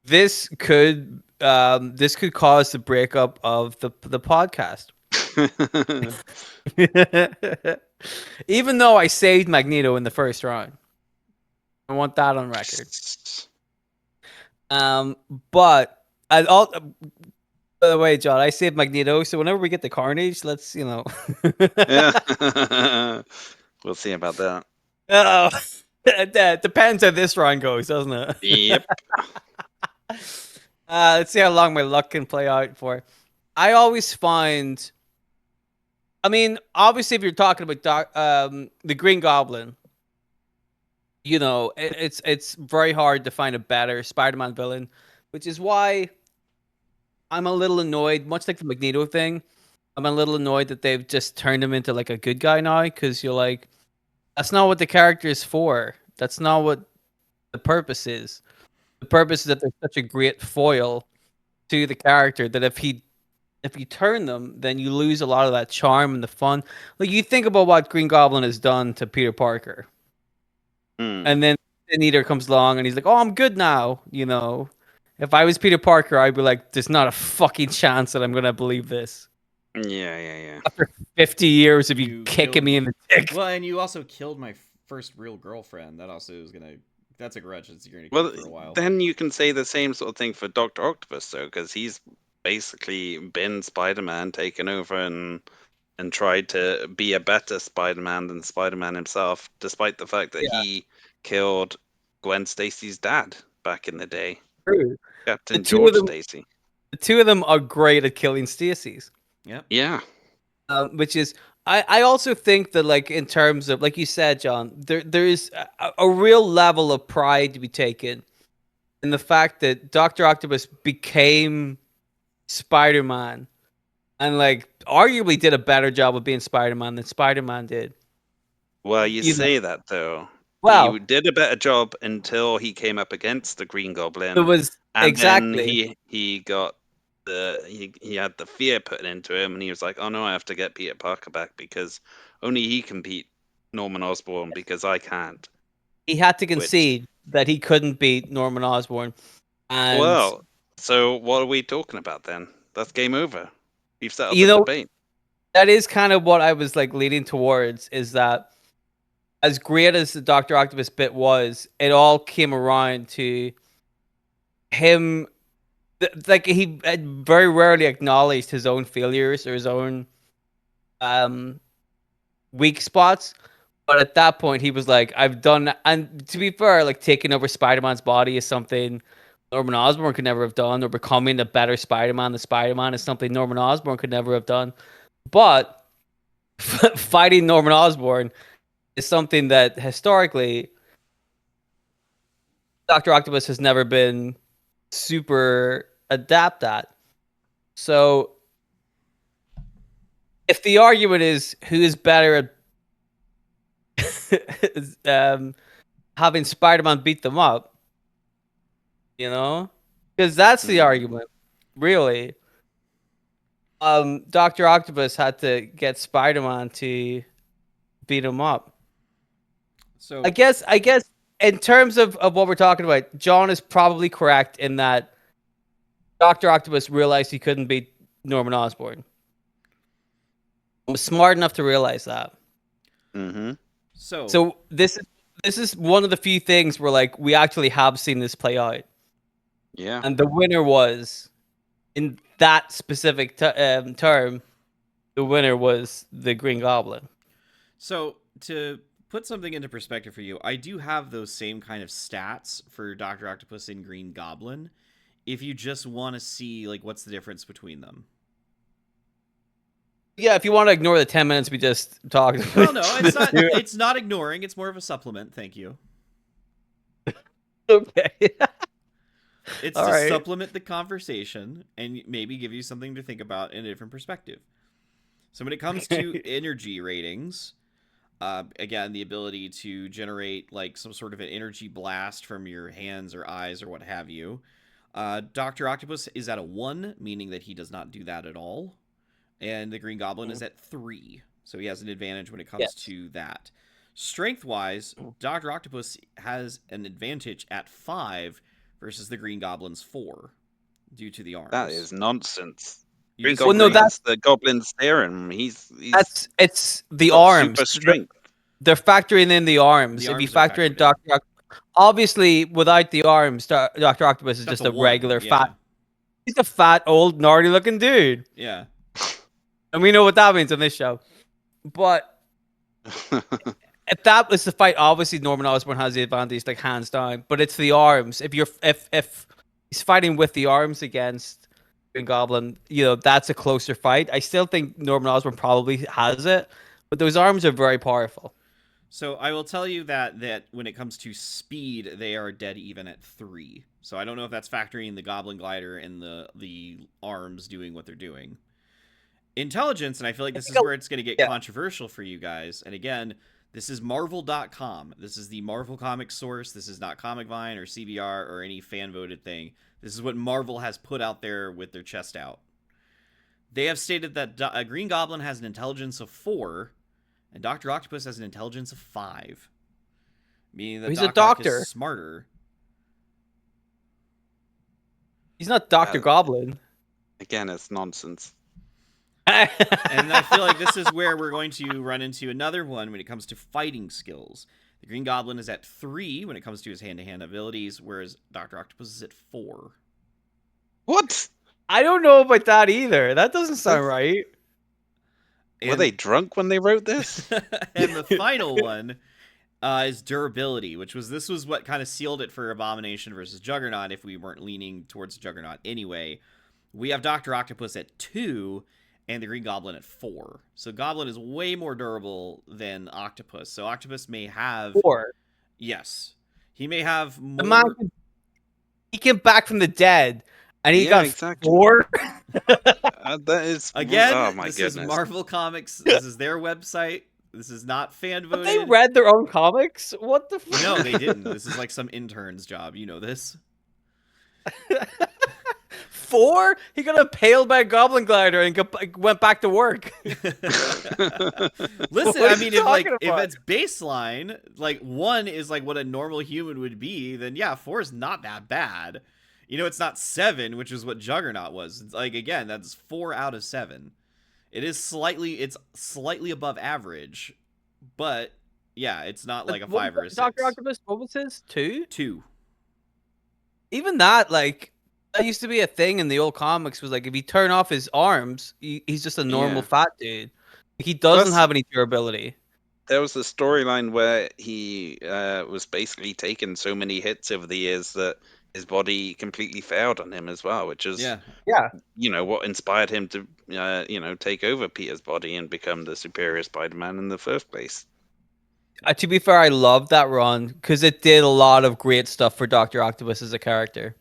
Speaker 1: this could cause the breakup of the podcast. Even though I saved Magneto in the first round. I want that on record. But by the way, John, I saved Magneto, so whenever we get to Carnage, let's,
Speaker 3: Yeah. We'll see about that.
Speaker 1: Oh, that depends how this round goes, doesn't it?
Speaker 3: Yep.
Speaker 1: Let's see how long my luck can play out for. I always find, I mean, obviously, if you're talking about the Green Goblin, you know, it's very hard to find a better Spider-Man villain, which is why I'm a little annoyed, much like the Magneto thing. I'm a little annoyed that they've just turned him into like a good guy now, because you're like, that's not what the character is for. That's not what the purpose is. The purpose is that they're such a great foil to the character that if you turn them, then you lose a lot of that charm and the fun. Like, you think about what Green Goblin has done to Peter Parker. And then Eater comes along and he's like, oh, I'm good now, you know. If I was Peter Parker, I'd be like, there's not a fucking chance that I'm going to believe this.
Speaker 3: Yeah.
Speaker 1: After 50 years of
Speaker 2: You
Speaker 1: kicking
Speaker 2: killed-
Speaker 1: me in the dick.
Speaker 2: Well, and you also killed my first real girlfriend. That also is gonna. That's a grudge that's gonna keep
Speaker 3: Well,
Speaker 2: for a while.
Speaker 3: then you can say the same sort of thing for Dr. Octopus, though, because he's basically been Spider-Man, taken over and tried to be a better Spider-Man than Spider-Man himself, despite the fact that he killed Gwen Stacy's dad back in the day.
Speaker 1: True.
Speaker 3: Captain
Speaker 1: two
Speaker 3: George
Speaker 1: of them-
Speaker 3: Stacy.
Speaker 1: The two of them are great at killing Stacy's.
Speaker 2: Yep.
Speaker 3: Yeah.
Speaker 1: Which is, I also think that, like, in terms of, like you said, John, there is a real level of pride to be taken in the fact that Dr. Octopus became Spider-Man and, like, arguably did a better job of being Spider-Man than Spider-Man did.
Speaker 3: Well, you
Speaker 1: You know-
Speaker 3: say that, though.
Speaker 1: Well,
Speaker 3: He did a better job until he came up against the Green Goblin.
Speaker 1: it was
Speaker 3: And
Speaker 1: exactly.
Speaker 3: then he got he had the fear put into him, and he was like, "Oh no, I have to get Peter Parker back because only he can beat Norman Osborn because I can't."
Speaker 1: He had to
Speaker 3: Which,
Speaker 1: concede that he couldn't beat Norman Osborn. And
Speaker 3: well, so what are we talking about then? That's game over. We've settled
Speaker 1: you
Speaker 3: the
Speaker 1: know,
Speaker 3: debate.
Speaker 1: that is kind of what I was like leading towards, is that as great as the Dr. Octopus bit was, it all came around to him. Like, he very rarely acknowledged his own failures or his own weak spots. But at that point, he was like, I've done. And to be fair, like, taking over Spider-Man's body is something Norman Osborn could never have done, or becoming a better Spider-Man than Spider-Man is something Norman Osborn could never have done. But fighting Norman Osborn is something that historically Dr. Octopus has never been super adept at. So if the argument is who is better at having Spider-Man beat them up, because that's the argument, really. Dr. Octopus had to get Spider-Man to beat him up.
Speaker 2: So
Speaker 1: I guess in terms of what we're talking about, John is probably correct in that Dr. Octopus realized he couldn't beat Norman Osborn. I was smart enough to realize that.
Speaker 3: Mm-hmm.
Speaker 1: So this is one of the few things where, like, we actually have seen this play out.
Speaker 3: Yeah.
Speaker 1: And the winner was, in that specific term, the winner was the Green Goblin.
Speaker 2: So to put something into perspective for you, I do have those same kind of stats for Dr. Octopus and Green Goblin. If you just want to see, like, what's the difference between them.
Speaker 1: Yeah, if you want to ignore the 10 minutes we just talked about.
Speaker 2: Well, no, it's not. It's not ignoring. It's more of a supplement. Thank you.
Speaker 1: Okay.
Speaker 2: It's
Speaker 1: All
Speaker 2: to
Speaker 1: right.
Speaker 2: supplement the conversation and maybe give you something to think about in a different perspective. So when it comes to energy ratings, again, the ability to generate, like, some sort of an energy blast from your hands or eyes or what have you, Dr. Octopus is at a 1, meaning that he does not do that at all. And the Green Goblin is at 3, so he has an advantage when it comes to that. Strength-wise, Dr. Octopus has an advantage at 5 versus the Green Goblin's 4, due to the arms.
Speaker 3: That is nonsense.
Speaker 2: You
Speaker 3: Green
Speaker 2: disagree?
Speaker 3: Goblin, that's the Goblin's theorem. He's
Speaker 1: It's the
Speaker 3: got
Speaker 1: arms.
Speaker 3: super strength.
Speaker 1: They're factoring in the arms.
Speaker 2: The
Speaker 1: If you
Speaker 2: arms are
Speaker 1: factor in
Speaker 2: factored in.
Speaker 1: Dr. obviously, without the arms, Dr. Octopus is
Speaker 2: That's
Speaker 1: just a
Speaker 2: 1,
Speaker 1: regular
Speaker 2: yeah.
Speaker 1: fat. He's a fat, old, gnarly looking dude.
Speaker 2: Yeah.
Speaker 1: And we know what that means on this show. But if that was the fight, obviously Norman Osborn has the advantage, like, hands down. But it's the arms. If he's fighting with the arms against Green Goblin, that's a closer fight. I still think Norman Osborn probably has it, but those arms are very powerful.
Speaker 2: So I will tell you that when it comes to speed, they are dead even at 3. So I don't know if that's factoring the Goblin Glider and the arms doing what they're doing. Intelligence, and I feel like this is where it's going to get controversial for you guys. And again, this is Marvel.com. This is the Marvel Comics source. This is not Comic Vine or CBR or any fan-voted thing. This is what Marvel has put out there with their chest out. They have stated that Green Goblin has an intelligence of 4, and Dr. Octopus has an intelligence of 5. Meaning that
Speaker 1: He's
Speaker 2: Doc
Speaker 1: a doctor.
Speaker 2: is smarter.
Speaker 1: He's not Dr. Goblin.
Speaker 3: Again, it's nonsense.
Speaker 2: And I feel like this is where we're going to run into another one when it comes to fighting skills. The Green Goblin is at 3 when it comes to his hand-to-hand abilities, whereas Dr. Octopus is at 4.
Speaker 3: What?
Speaker 1: I don't know about that either. That doesn't sound right.
Speaker 3: Were they drunk when they wrote this?
Speaker 2: And the final one is durability, this was what kind of sealed it for Abomination versus Juggernaut if we weren't leaning towards Juggernaut anyway. We have Dr. Octopus at 2 and the Green Goblin at 4. So Goblin is way more durable than Octopus. So Octopus may have
Speaker 1: 4.
Speaker 2: Yes. He may have more.
Speaker 1: The man, he came back from the dead, and he got
Speaker 3: exactly.
Speaker 1: 4.
Speaker 3: That is
Speaker 2: Again,
Speaker 3: oh my
Speaker 2: this
Speaker 3: goodness.
Speaker 2: is Marvel Comics. This is their website. This is not fan voted.
Speaker 1: But they read their own comics? What the fuck?
Speaker 2: No, they didn't. This is like some intern's job. You know this.
Speaker 1: 4? He got impaled by a goblin glider and went back to work.
Speaker 2: Listen,
Speaker 1: What
Speaker 2: I
Speaker 1: are
Speaker 2: mean,
Speaker 1: you
Speaker 2: if
Speaker 1: talking about?
Speaker 2: it's baseline, like 1 is like what a normal human would be, then yeah, 4 is not that bad. You know, it's not 7, which is what Juggernaut was. It's like, again, that's 4 out of 7. It's slightly above average, but yeah, it's not like a
Speaker 1: What
Speaker 2: 5 or a
Speaker 1: was Doctor
Speaker 2: 6.
Speaker 1: Octopus? What was his 2?
Speaker 2: 2.
Speaker 1: Even that, like, that used to be a thing in the old comics. Was like if you turn off his arms, he's just a normal
Speaker 3: Yeah.
Speaker 1: fat dude. He doesn't
Speaker 3: Plus,
Speaker 1: have any durability.
Speaker 3: there was a storyline where he was basically taking so many hits over the years that his body completely failed on him as well, which is,
Speaker 2: Yeah.
Speaker 1: Yeah.
Speaker 3: what inspired him to, take over Peter's body and become the superior Spider-Man in the first place.
Speaker 1: To be fair, I love that run because it did a lot of great stuff for Doctor Octopus as a character.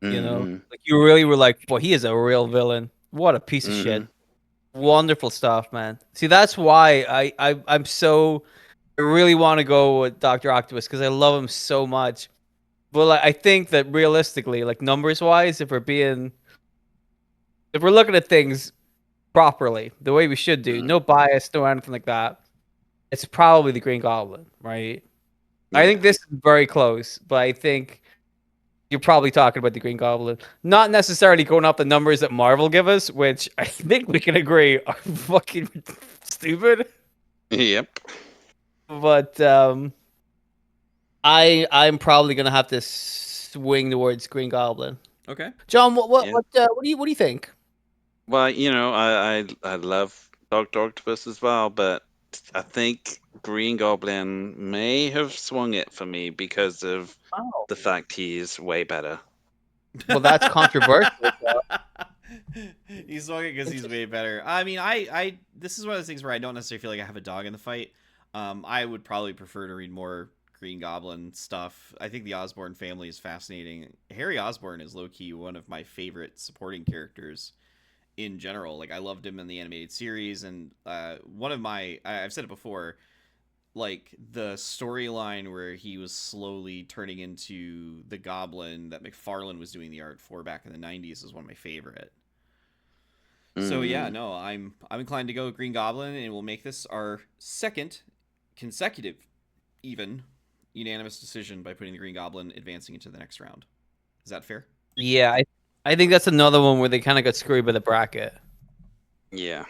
Speaker 1: You know,
Speaker 3: Mm,
Speaker 1: like you really were like, "Boy, he is a real villain. What a piece of shit."
Speaker 3: mhm.
Speaker 1: Wonderful stuff, man. See, that's why I'm so I really want to go with Doctor Octopus because I love him so much. But like, I think that realistically, like numbers wise, if we're looking at things properly, the way we should do, no bias, no anything like that, it's probably the Green Goblin, right? I think
Speaker 3: Yeah.
Speaker 1: this is very close, but I think you're probably talking about the Green Goblin. Not necessarily going off the numbers that Marvel give us, which I think we can agree are fucking stupid.
Speaker 3: Yep.
Speaker 1: But I'm probably gonna have to swing towards Green Goblin.
Speaker 2: Okay.
Speaker 1: John,
Speaker 3: Yeah.
Speaker 1: what do you think?
Speaker 3: Well, I love Doctor Octopus as well, but I think Green Goblin may have swung it for me because of
Speaker 1: Oh,
Speaker 3: the fact he's way better.
Speaker 1: well, that's controversial.
Speaker 2: He's talking because he's way better. I mean, I this is one of those things where I don't necessarily feel like I have a dog in the fight. I would probably prefer to read more Green Goblin stuff. I think the Osborn family is fascinating. Harry Osborn is low key one of my favorite supporting characters in general. Like I loved him in the animated series, and one of my I've said it before. Like the storyline where he was slowly turning into the Goblin that McFarlane was doing the art for back in the '90s is one of my favorite. So yeah,
Speaker 3: Mm.
Speaker 2: no, I'm inclined to go Green Goblin, and we'll make this our second consecutive, even unanimous decision by putting the Green Goblin advancing into the next round. Is that fair?
Speaker 1: Yeah, I think that's another one where they kind of got screwed by the bracket.
Speaker 3: Yeah.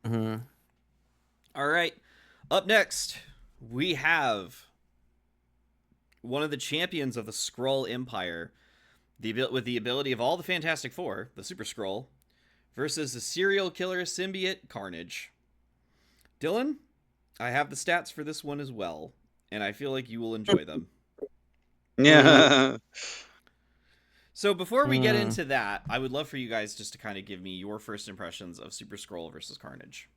Speaker 1: Hmm.
Speaker 2: All right. Up next, we have one of the champions of the Skrull Empire, with the ability of all the Fantastic Four, the Super Skrull, versus the serial killer symbiote Carnage. Dylan, I have the stats for this one as well, and I feel like you will enjoy them.
Speaker 3: Yeah.
Speaker 2: So before we get into that, I would love for you guys just to kind of give me your first impressions of Super Skrull versus Carnage.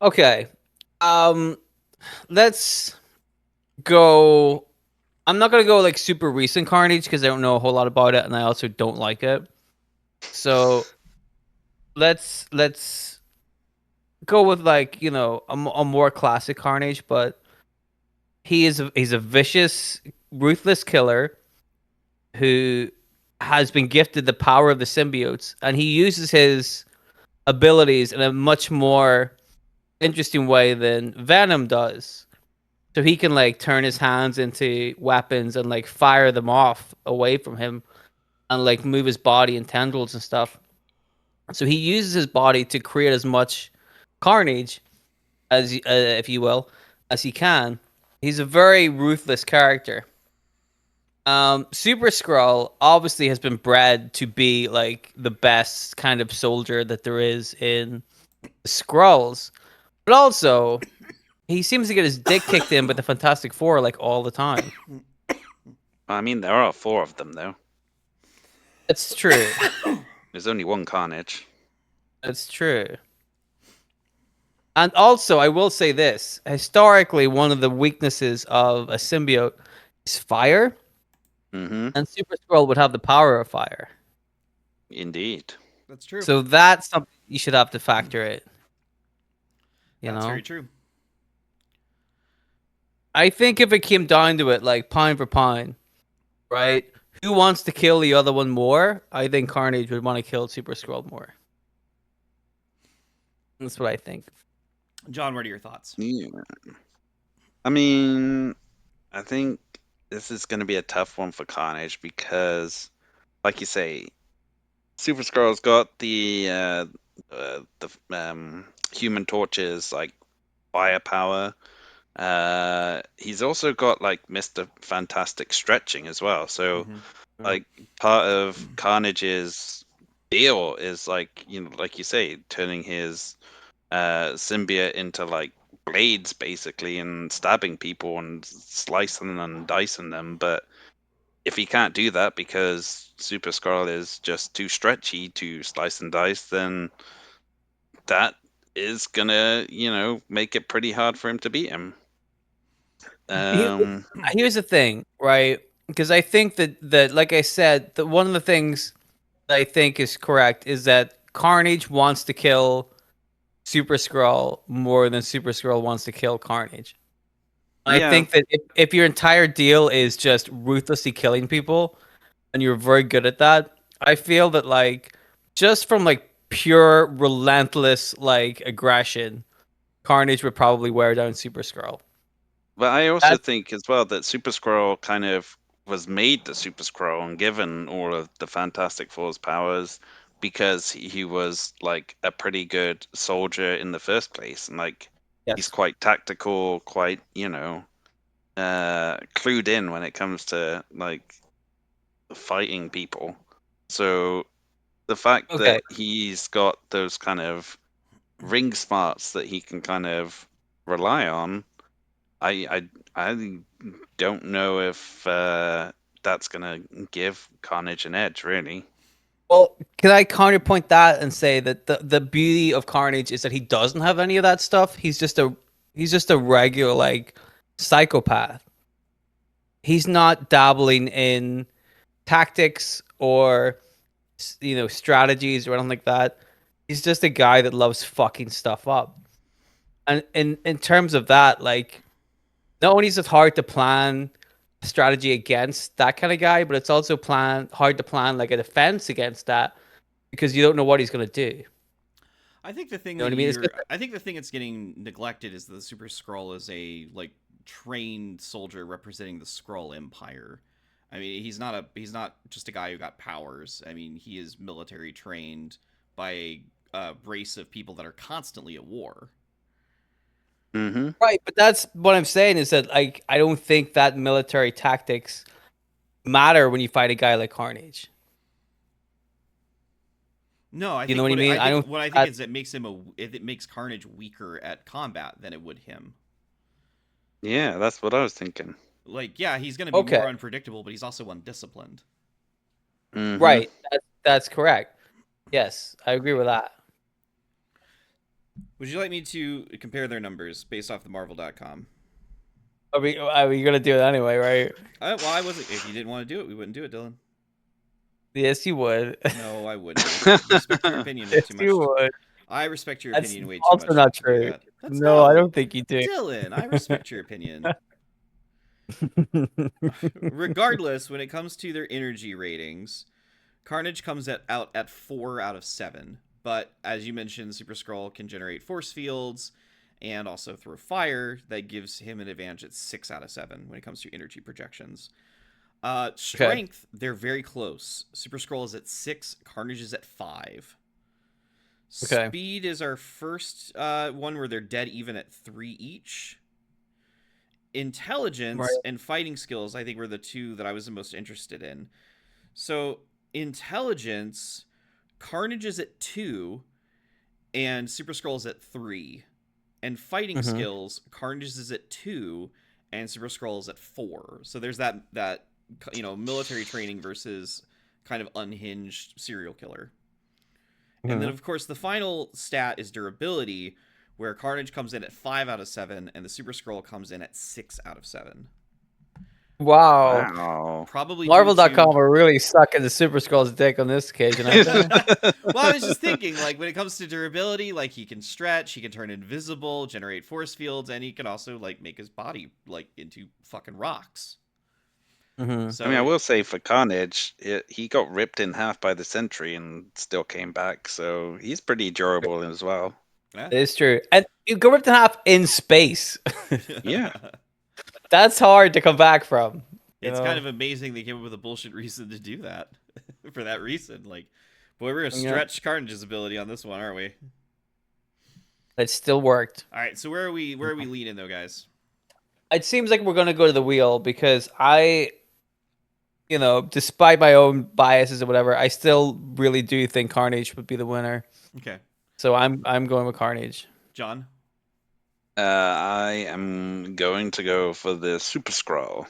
Speaker 1: Okay. Um, let's go. I'm not gonna go like super recent Carnage because I don't know a whole lot about it, and I also don't like it. So let's go with like a more classic Carnage, but he's a vicious, ruthless killer who has been gifted the power of the symbiotes, and he uses his abilities in a much more interesting way than Venom does. So he can like turn his hands into weapons and like fire them off away from him and like move his body and tendrils and stuff. So he uses his body to create as much carnage as if you will as he can. He's a very ruthless character. Super Skrull obviously has been bred to be like the best kind of soldier that there is in the Skrulls, but also he seems to get his dick kicked in by the Fantastic Four like all the time.
Speaker 3: I mean, there are 4 of them, though.
Speaker 1: That's true.
Speaker 3: There's only one Carnage.
Speaker 1: That's true. And also, I will say this: historically, one of the weaknesses of a symbiote is fire,
Speaker 3: Mm-hmm.
Speaker 1: and Super Skrull would have the power of fire.
Speaker 3: Indeed.
Speaker 2: That's true.
Speaker 1: So that's something you should have to factor it.
Speaker 2: That's very true.
Speaker 1: I think if it came down to it, like pine for pine, right? who wants to kill the other one more, I think Carnage would want to kill Super Skrull more. That's what I think.
Speaker 2: John, what are your thoughts?
Speaker 3: Yeah. I mean, I think this is going to be a tough one for Carnage because, like you say, Super Skrull's got the Human Torch's like firepower. He's also got like Mr. Fantastic stretching as well. So
Speaker 2: Mhm.
Speaker 3: like part of Carnage's deal is like, you know, like you say, turning his symbiote into like blades basically and stabbing people and slicing and dicing them. But if he can't do that because Super Skrull is just too stretchy to slice and dice, then that is gonna, you know, make it pretty hard for him to beat him.
Speaker 1: Here's the thing, right? Because I think that like I said, that one of the things that I think is correct is that Carnage wants to kill Super Skrull more than Super Skrull wants to kill Carnage. I
Speaker 3: Yeah,
Speaker 1: think that if your entire deal is just ruthlessly killing people and you're very good at that, I feel that like just from like pure relentless like aggression, Carnage would probably wear down Super Skrull.
Speaker 3: but I also
Speaker 1: That's
Speaker 3: think as well that Super Skrull kind of was made the Super Skrull and given all of the Fantastic Four's powers because he was like a pretty good soldier in the first place, and like he's
Speaker 1: yes.
Speaker 3: quite tactical, quite, you know, clued in when it comes to like fighting people. So the fact
Speaker 1: Okay.
Speaker 3: that he's got those kind of ring smarts that he can kind of rely on, I don't know if that's gonna give Carnage an edge, really.
Speaker 1: Well, can I counterpoint that and say that the beauty of Carnage is that he doesn't have any of that stuff. He's just a regular like psychopath. He's not dabbling in tactics or strategies or anything like that. He's just a guy that loves fucking stuff up. And in terms of that, like not only is it hard to plan a strategy against that kind of guy, but it's also hard to plan like a defense against that because you don't know what he's gonna do.
Speaker 2: I think the thing
Speaker 1: You know
Speaker 2: that
Speaker 1: what I mean? It's just
Speaker 2: I think the thing that's getting neglected is that the Super Skrull is a like trained soldier representing the Skrull Empire. I mean, he's not just a guy who got powers. I mean, he is military trained by a race of people that are constantly at war.
Speaker 3: Mm-hmm.
Speaker 1: right, but that's what I'm saying is that like I don't think that military tactics matter when you fight a guy like Carnage.
Speaker 2: No, I
Speaker 1: You know
Speaker 2: think
Speaker 1: what I mean? I don't think
Speaker 2: what I think
Speaker 1: that
Speaker 2: is it makes Carnage weaker at combat than it would him.
Speaker 3: Yeah, that's what I was thinking.
Speaker 2: Like, yeah, he's going to be
Speaker 1: okay.
Speaker 2: more unpredictable, but he's also undisciplined.
Speaker 3: Mm-hmm.
Speaker 1: Right. That's correct. Yes, I agree with that.
Speaker 2: Would you like me to compare their numbers based off the Marvel.com?
Speaker 1: Are we gonna do it anyway, right?
Speaker 2: Well, I wasn't. If you didn't want to do it, we wouldn't do it, Dylan.
Speaker 1: Yes, you would.
Speaker 2: No, I wouldn't. I respect your opinion way
Speaker 1: Yes,
Speaker 2: too
Speaker 1: you
Speaker 2: much.
Speaker 1: would.
Speaker 2: I respect your
Speaker 1: That's
Speaker 2: opinion way too
Speaker 1: also
Speaker 2: much
Speaker 1: not
Speaker 2: to do
Speaker 1: true.
Speaker 2: that. That's
Speaker 1: No, I
Speaker 2: no,
Speaker 1: don't think you do.
Speaker 2: Dylan. I respect your opinion. Regardless, when it comes to their energy ratings, Carnage comes out at 4 out of 7. But as you mentioned, Super Skrull can generate force fields and also throw fire. That gives him an advantage at 6 out of 7 when it comes to energy projections.
Speaker 1: Okay.
Speaker 2: Strength, they're very close. Super Skrull is at 6, Carnage is at 5.
Speaker 1: Okay.
Speaker 2: Speed is our first one where they're dead even at 3 each.
Speaker 1: Right.
Speaker 2: Intelligence and fighting skills, I think, were the two that I was the most interested in. So, intelligence, Carnage is at 2, and Super Skrull is at 3. And fighting
Speaker 1: Mm-hmm.
Speaker 2: skills, Carnage is at 2, and Super Skrull is at 4. So there's that military training versus kind of unhinged serial killer. And then,
Speaker 1: Mm-hmm.
Speaker 2: of course, the final stat is durability, where Carnage comes in at 5 out of 7, and the Super Skrull comes in at 6 out of 7.
Speaker 1: Wow.
Speaker 3: Wow.
Speaker 2: Probably due
Speaker 1: Marvel.com
Speaker 2: to.
Speaker 1: are really sucking the Super Skrull's dick on this occasion, aren't they?
Speaker 2: Well, I was just thinking, like, when it comes to durability, like, he can stretch, he can turn invisible, generate force fields, and he can also, like, make his body, like, into fucking rocks.
Speaker 1: Mm-hmm.
Speaker 2: So
Speaker 3: I mean, I will say for Carnage, he got ripped in half by the Sentry and still came back, so he's pretty durable as well.
Speaker 2: yeah.
Speaker 1: It's true. And you go ripped in half in space.
Speaker 3: Yeah.
Speaker 1: That's hard to come back from.
Speaker 2: It's kind of amazing they came up with a bullshit reason to do that. For that reason, like, boy, we're gonna stretch Carnage's ability on this one, aren't we?
Speaker 1: It still worked.
Speaker 2: All right, so where are we leaning though, guys?
Speaker 1: It seems like we're gonna go to the wheel because despite my own biases or whatever, I still really do think Carnage would be the winner.
Speaker 2: Okay,
Speaker 1: So I'm going with Carnage.
Speaker 2: John.
Speaker 3: I am going to go for the Super Skrull.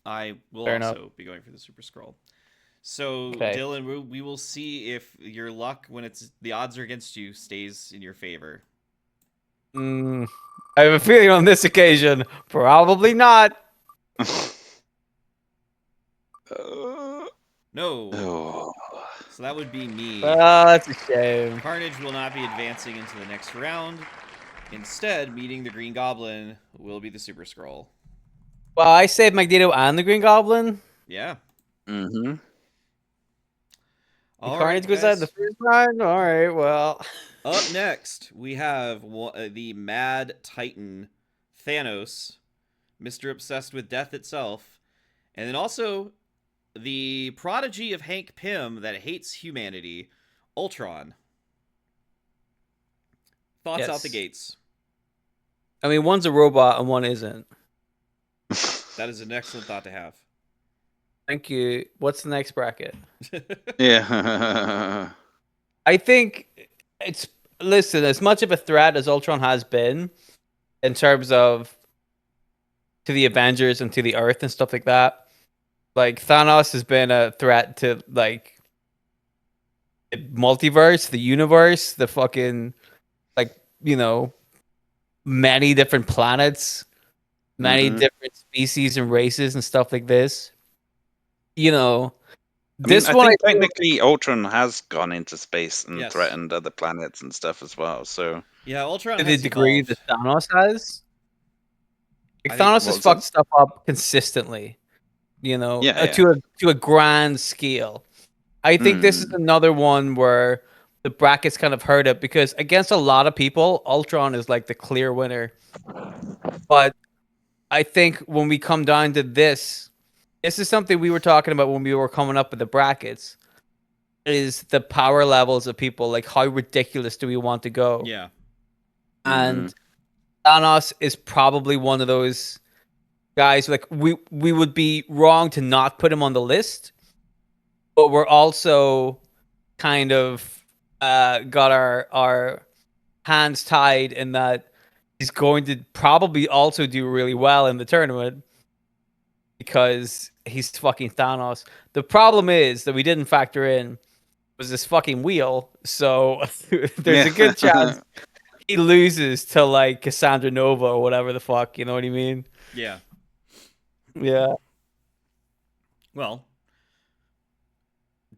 Speaker 2: I will
Speaker 1: Fair
Speaker 2: also
Speaker 1: enough.
Speaker 2: be going for the Super Skrull. So,
Speaker 1: Okay.
Speaker 2: Dylan, we will see if your luck when the odds are against you stays in your favor.
Speaker 1: I have a feeling on this occasion, probably not.
Speaker 2: No.
Speaker 3: Oh.
Speaker 2: So that would be me.
Speaker 1: That's a shame.
Speaker 2: Carnage will not be advancing into the next round. Instead, meeting the Green Goblin will be the Super Skrull.
Speaker 1: Well, I saved Magneto and the Green Goblin.
Speaker 2: Yeah.
Speaker 3: Mm-hmm.
Speaker 2: All
Speaker 1: Carnage
Speaker 2: right,
Speaker 1: goes out the
Speaker 2: guys.
Speaker 1: first round. All right, well.
Speaker 2: Up next, we have the Mad Titan, Thanos, Mr. Obsessed with Death itself, and then also the prodigy of Hank Pym that hates humanity, Ultron. Thoughts out the
Speaker 1: Yes.
Speaker 2: gates.
Speaker 1: I mean, one's a robot and one isn't.
Speaker 2: That is an excellent thought to have.
Speaker 1: Thank you. What's the next bracket?
Speaker 3: Yeah.
Speaker 1: I think listen, as much of a threat as Ultron has been in terms of to the Avengers and to the Earth and stuff like that. Like Thanos has been a threat to like the multiverse, the universe, the fucking many different planets, many
Speaker 3: Mhm.
Speaker 1: different species and races and stuff like this.
Speaker 3: I mean,
Speaker 1: This
Speaker 3: I
Speaker 1: one
Speaker 3: think
Speaker 1: I feel
Speaker 3: technically Ultron has gone into space and
Speaker 2: Yes.
Speaker 3: threatened other planets and stuff as well. So
Speaker 2: Yeah, Ultron
Speaker 1: to the
Speaker 2: has
Speaker 1: degree
Speaker 2: evolved.
Speaker 1: that Thanos has. Like
Speaker 2: I think
Speaker 1: Thanos
Speaker 3: what
Speaker 1: has
Speaker 3: was that?
Speaker 1: fucked stuff up consistently,
Speaker 3: Yeah, yeah.
Speaker 1: to a grand scale. I think this is
Speaker 3: Mm.
Speaker 1: another one where the brackets kind of hurt it because against a lot of people, Ultron is like the clear winner. But I think when we come down to this is something we were talking about when we were coming up with the brackets. Is the power levels of people like how ridiculous do we want to go?
Speaker 2: Yeah.
Speaker 1: And Thanos is probably one of those guys. Like we would be wrong to not put him on the list, but we're also kind of got our hands tied in that he's going to probably also do really well in the tournament because he's fucking Thanos. The problem is that we didn't factor in was this fucking wheel, so there's a good chance he loses to like Cassandra Nova or whatever the fuck. You know what I mean?
Speaker 2: Yeah.
Speaker 1: Yeah.
Speaker 2: Well,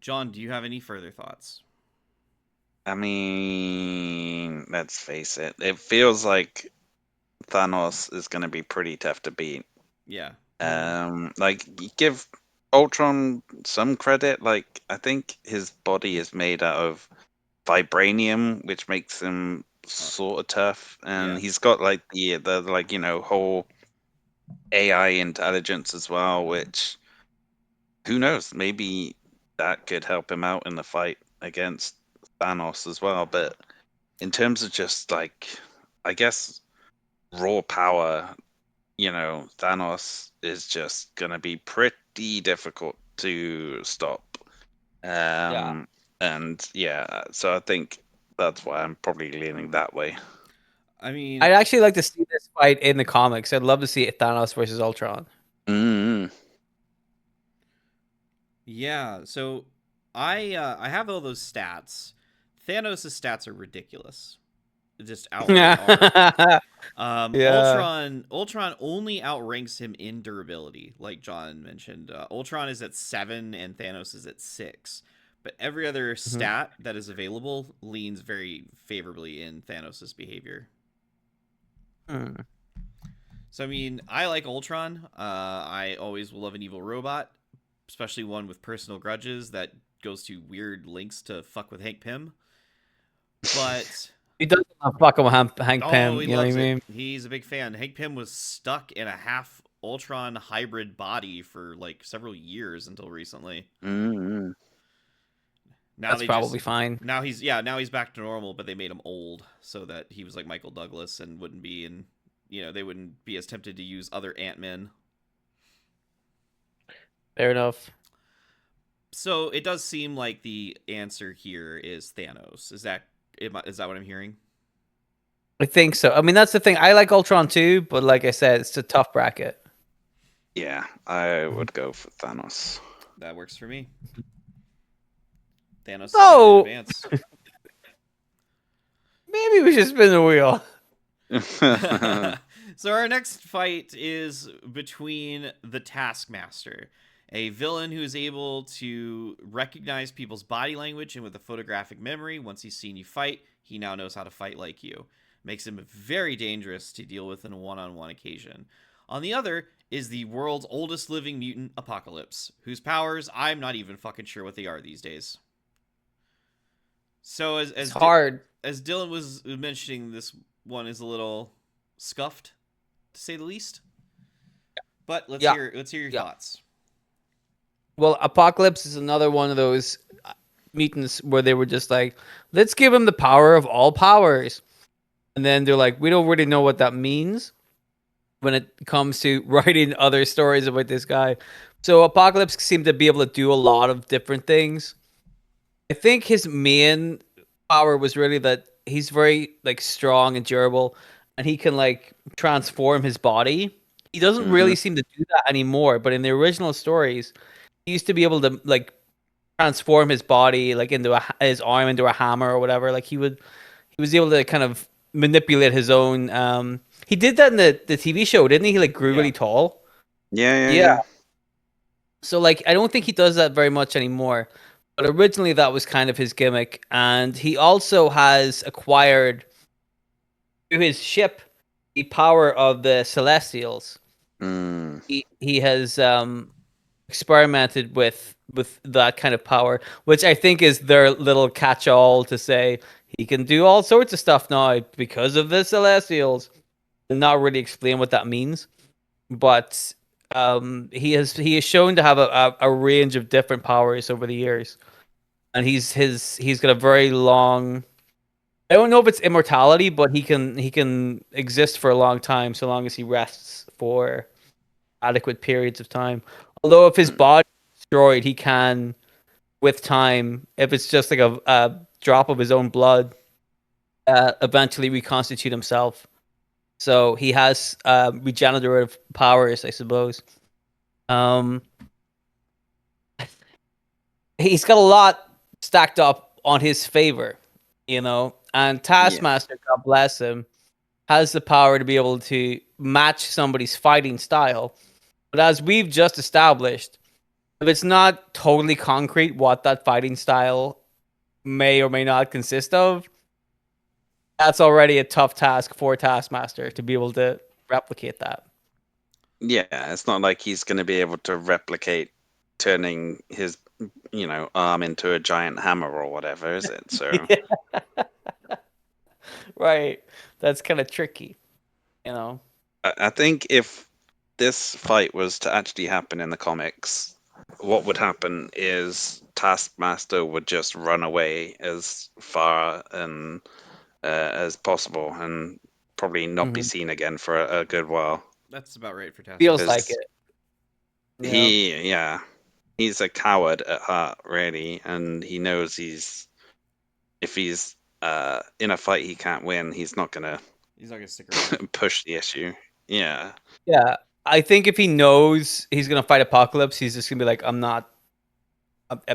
Speaker 2: John, do you have any further thoughts?
Speaker 3: I mean, let's face it. It feels like Thanos is going to be pretty tough to beat.
Speaker 2: Yeah.
Speaker 3: Like give Ultron some credit. Like I think his body is made out of vibranium, which makes him sort of tough, and
Speaker 2: Yeah.
Speaker 3: he's got like the like whole AI intelligence as well, which who knows, maybe that could help him out in the fight against Thanos as well. But in terms of just like, I guess raw power, Thanos is just gonna be pretty difficult to stop.
Speaker 1: Yeah.
Speaker 3: And yeah, so I think that's why I'm probably leaning that way.
Speaker 2: I mean,
Speaker 1: I'd actually like to see this fight in the comics. I'd love to see Thanos versus Ultron.
Speaker 3: Mm.
Speaker 2: yeah. So I have all those stats. Thanos' stats are ridiculous. Just outright are.
Speaker 1: Yeah.
Speaker 2: Ultron only outranks him in durability, like John mentioned. Ultron is at 7 and Thanos is at 6. But every other stat that is available leans very favorably in Thanos' behavior.
Speaker 1: Mm.
Speaker 2: So I mean, I like Ultron. I always will love an evil robot. especially one with personal grudges that goes to weird links to fuck with Hank Pym. But
Speaker 1: He doesn't fuck with Hank Pym.
Speaker 2: he
Speaker 1: You know what I
Speaker 2: loves it.
Speaker 1: mean?
Speaker 2: He's a big fan. Hank Pym was stuck in a half Ultron hybrid body for like several years until recently.
Speaker 3: Mm-hmm.
Speaker 2: Now
Speaker 1: That's probably fine.
Speaker 2: Now he's back to normal, but they made him old so that he was like Michael Douglas and wouldn't be in, they wouldn't be as tempted to use other Ant-Men.
Speaker 1: Fair enough.
Speaker 2: So it does seem like the answer here is Thanos. Is that what I'm hearing?
Speaker 1: I think so. I mean, that's the thing. I like Ultron too, but like I said, it's a tough bracket.
Speaker 3: Yeah, I would go for Thanos.
Speaker 2: That works for me. Thanos
Speaker 1: So-
Speaker 2: is in advance.
Speaker 1: Maybe we should spin the wheel.
Speaker 2: So our next fight is between the Taskmaster, a villain who is able to recognize people's body language, and with a photographic memory, once he's seen you fight, he now knows how to fight like you. Makes him very dangerous to deal with in a one-on-one occasion. On the other is the world's oldest living mutant, Apocalypse, whose powers I'm not even fucking sure what they are these days. So
Speaker 1: It's hard.
Speaker 2: As Dylan was mentioning, this one is a little scuffed, to say the least. But let's hear your thoughts.
Speaker 1: Well, Apocalypse is another one of those mutants where they were just like, let's give him the power of all powers. And then they're like, we don't really know what that means when it comes to writing other stories about this guy. So Apocalypse seemed to be able to do a lot of different things. I think his main power was really that he's very like strong and durable, and he can like transform his body. He doesn't really seem to do that anymore, but in the original stories, he used to be able to like transform his body like into his arm into a hammer or whatever. Like he was able to kind of manipulate his own. He did that in the TV show, didn't he? He like grew really tall.
Speaker 3: Yeah.
Speaker 1: So like I don't think he does that very much anymore. But originally that was kind of his gimmick, and he also has acquired through his ship the power of the Celestials.
Speaker 3: Mm.
Speaker 1: He has experimented with that kind of power, which I think is their little catch-all to say he can do all sorts of stuff now because of the Celestials, and not really explain what that means. But he is shown to have a range of different powers over the years, and he's got a very long. I don't know if it's immortality, but he can exist for a long time so long as he rests for adequate periods of time. Although if his body is destroyed, he can, with time, if it's just like a drop of his own blood, eventually reconstitute himself. So he has regenerative powers, I suppose. He's got a lot stacked up on his favor, and Taskmaster, God bless him, has the power to be able to match somebody's fighting style. But as we've just established, if it's not totally concrete what that fighting style may or may not consist of, that's already a tough task for Taskmaster to be able to replicate that.
Speaker 3: Yeah, it's not like he's going to be able to replicate turning his, arm into a giant hammer or whatever, is it? So
Speaker 1: Right. That's kind of tricky,
Speaker 3: I think if this fight was to actually happen in the comics, what would happen is Taskmaster would just run away as far and as possible and probably not be seen again for a good while.
Speaker 2: That's about right for Taskmaster.
Speaker 1: Feels like it.
Speaker 3: He's a coward at heart, really, and he knows if he's in a fight he can't win, he's not gonna
Speaker 2: stick around.
Speaker 3: push the issue. Yeah.
Speaker 1: I think if he knows he's gonna fight Apocalypse, he's just gonna be like, I'm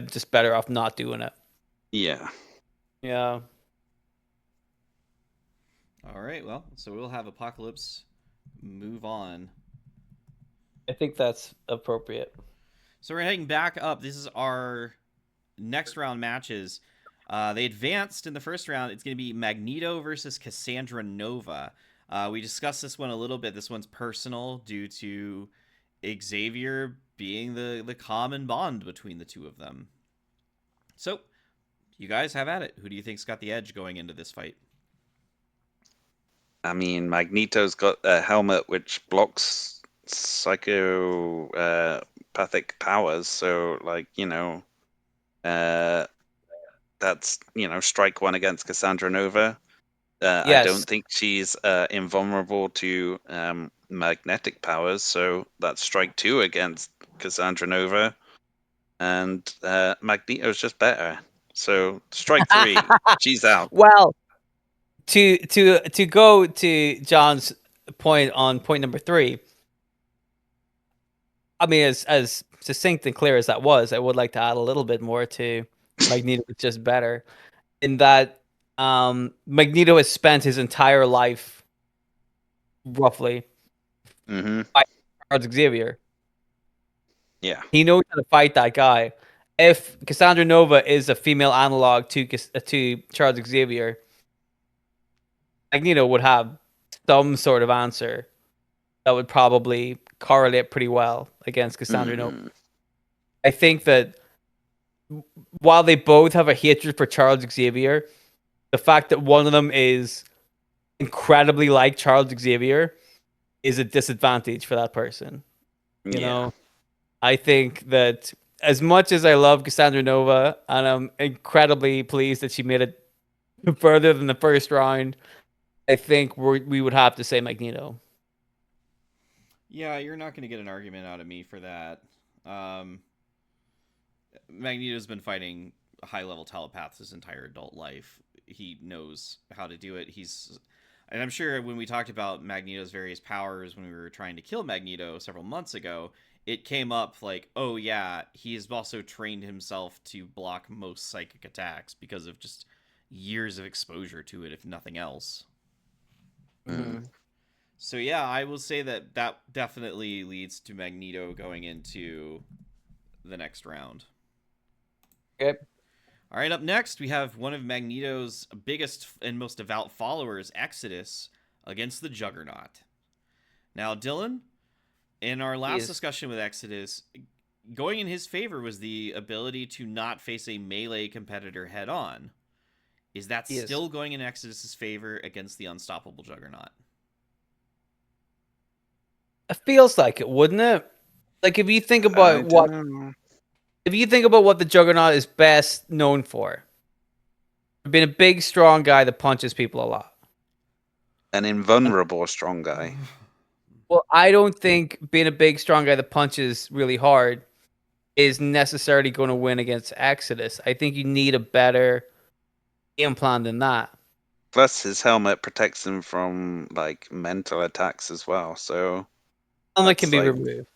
Speaker 1: just better off not doing it.
Speaker 3: Yeah.
Speaker 1: Yeah.
Speaker 2: All right, well, so we'll have Apocalypse move on.
Speaker 1: I think that's appropriate.
Speaker 2: So we're heading back up. This is our next round matches. They advanced in the first round. It's going to be Magneto versus Cassandra Nova. We discussed this one a little bit. This one's personal due to Xavier being the common bond between the two of them. So, you guys have at it. Who do you think's got the edge going into this fight?
Speaker 3: I mean, Magneto's got a helmet which blocks psychopathic powers, so like, uh, that's strike one against Cassandra Nova. I
Speaker 1: Yes.
Speaker 3: don't think she's invulnerable to magnetic powers, so that's strike two against Cassandra Nova, and Magneto's just better. So strike three, she's out.
Speaker 1: Well, to go to John's point on point number 3, I mean, as succinct and clear as that was, I would like to add a little bit more to Magneto is just better in that Magneto has spent his entire life roughly
Speaker 3: Mm-hmm.
Speaker 1: fighting Charles Xavier.
Speaker 3: Yeah.
Speaker 1: He knows how to fight that guy. If Cassandra Nova is a female analog to Charles Xavier, Magneto would have some sort of answer that would probably correlate pretty well against Cassandra Nova.
Speaker 3: Mm.
Speaker 1: I think that while they both have a hatred for Charles Xavier, the fact that one of them is incredibly like Charles Xavier is a disadvantage for that person. You
Speaker 3: Yeah.
Speaker 1: know, I think that as much as I love Cassandra Nova, and I'm incredibly pleased that she made it further than the first round, I think we would have to say Magneto.
Speaker 2: Yeah, you're not going to get an argument out of me for that. Um, Magneto's been fighting high-level telepaths his entire adult life. He knows how to do it. And I'm sure when we talked about Magneto's various powers when we were trying to kill Magneto several months ago, it came up like, oh yeah, he's also trained himself to block most psychic attacks because of just years of exposure to it, if nothing else.
Speaker 3: Mm.
Speaker 2: So yeah, I will say that that definitely leads to Magneto going into the next round.
Speaker 1: Okay.
Speaker 2: All right, up next we have one of Magneto's biggest and most devout followers, Exodus, against the Juggernaut. Now, Dylan, in our last discussion with Exodus, going in his favor was the ability to not face a melee competitor head on. Is that still going in Exodus's favor against the unstoppable Juggernaut?
Speaker 1: It feels like it, wouldn't it? Like if you think about what the Juggernaut is best known for, being a big, strong guy that punches people a lot.
Speaker 3: An invulnerable strong guy.
Speaker 1: Well, I don't think being a big, strong guy that punches really hard is necessarily going to win against Exodus. I think you need a better game plan than that.
Speaker 3: Plus, his helmet protects him from like mental attacks as well. So
Speaker 1: Helmet can be
Speaker 3: like,
Speaker 1: removed.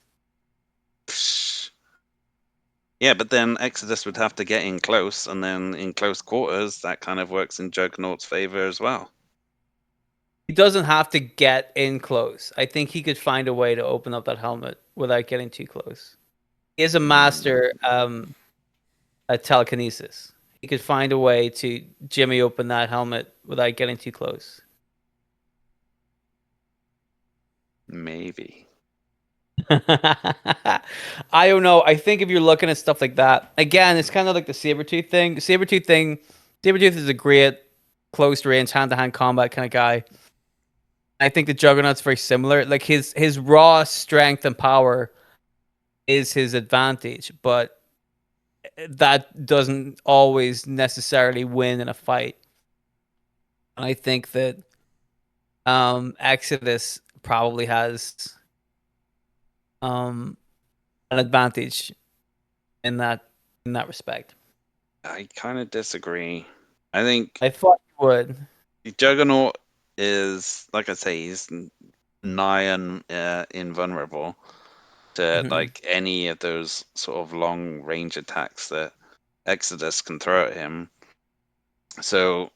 Speaker 3: psh. Yeah, but then Exodus would have to get in close, and then in close quarters, that kind of works in Juggernaut's favor as well.
Speaker 1: He doesn't have to get in close. I think he could find a way to open up that helmet without getting too close. He is a master at telekinesis. He could find a way to jimmy open that helmet without getting too close.
Speaker 3: Maybe.
Speaker 1: I don't know. I think if you're looking at stuff like that, again, it's kind of like the Sabretooth thing. Sabretooth is a great close range, hand-to-hand combat kind of guy. I think the Juggernaut's very similar. Like his raw strength and power is his advantage, but that doesn't always necessarily win in a fight. And I think that Exodus probably has an advantage in that respect.
Speaker 3: I kind of disagree. I think
Speaker 1: I thought you would.
Speaker 3: Juggernaut is, like I say, he's nigh and invulnerable to like any of those sort of long range attacks that Exodus can throw at him. So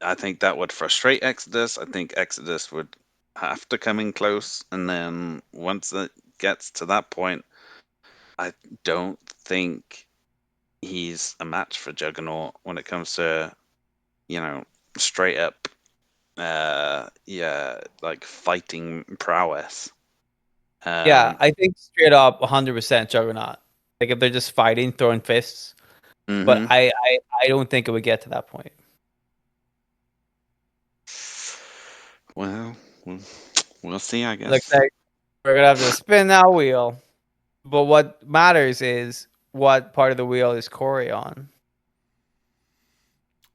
Speaker 3: I think that would frustrate Exodus. I think Exodus would have to come in close, and then once it gets to that point, I don't think he's a match for Juggernaut when it comes to, straight up, like fighting prowess.
Speaker 1: Yeah, I think straight up 100% Juggernaut. Like if they're just fighting, throwing fists. But
Speaker 3: mhm.
Speaker 1: I don't think it would get to that point.
Speaker 3: Well, we'll see, I
Speaker 1: Looks
Speaker 3: guess.
Speaker 1: like we're gonna have to spin that wheel. But what matters is what part of the wheel is Corey on.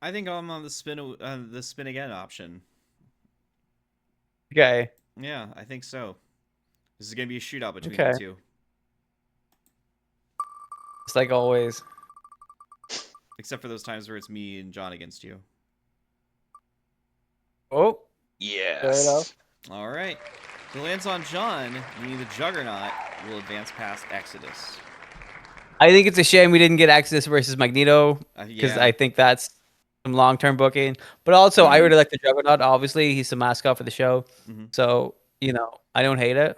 Speaker 2: I think I'm on the spin again option.
Speaker 1: Okay.
Speaker 2: Yeah, I think so. This is gonna be a shootout between the
Speaker 1: Okay.
Speaker 2: two,
Speaker 1: It's like always.
Speaker 2: except for those times where it's me and John against you.
Speaker 1: Oh, fair enough.
Speaker 3: Yes.
Speaker 2: All right. If it lands on John, meaning the Juggernaut will advance past Exodus.
Speaker 1: I think it's a shame we didn't get Exodus versus Magneto because
Speaker 2: Yeah.
Speaker 1: I think that's some long-term booking. But also, I
Speaker 3: Mhm.
Speaker 1: really like the Juggernaut. Obviously, he's the mascot for the show,
Speaker 2: Mm-hmm.
Speaker 1: so I don't hate it.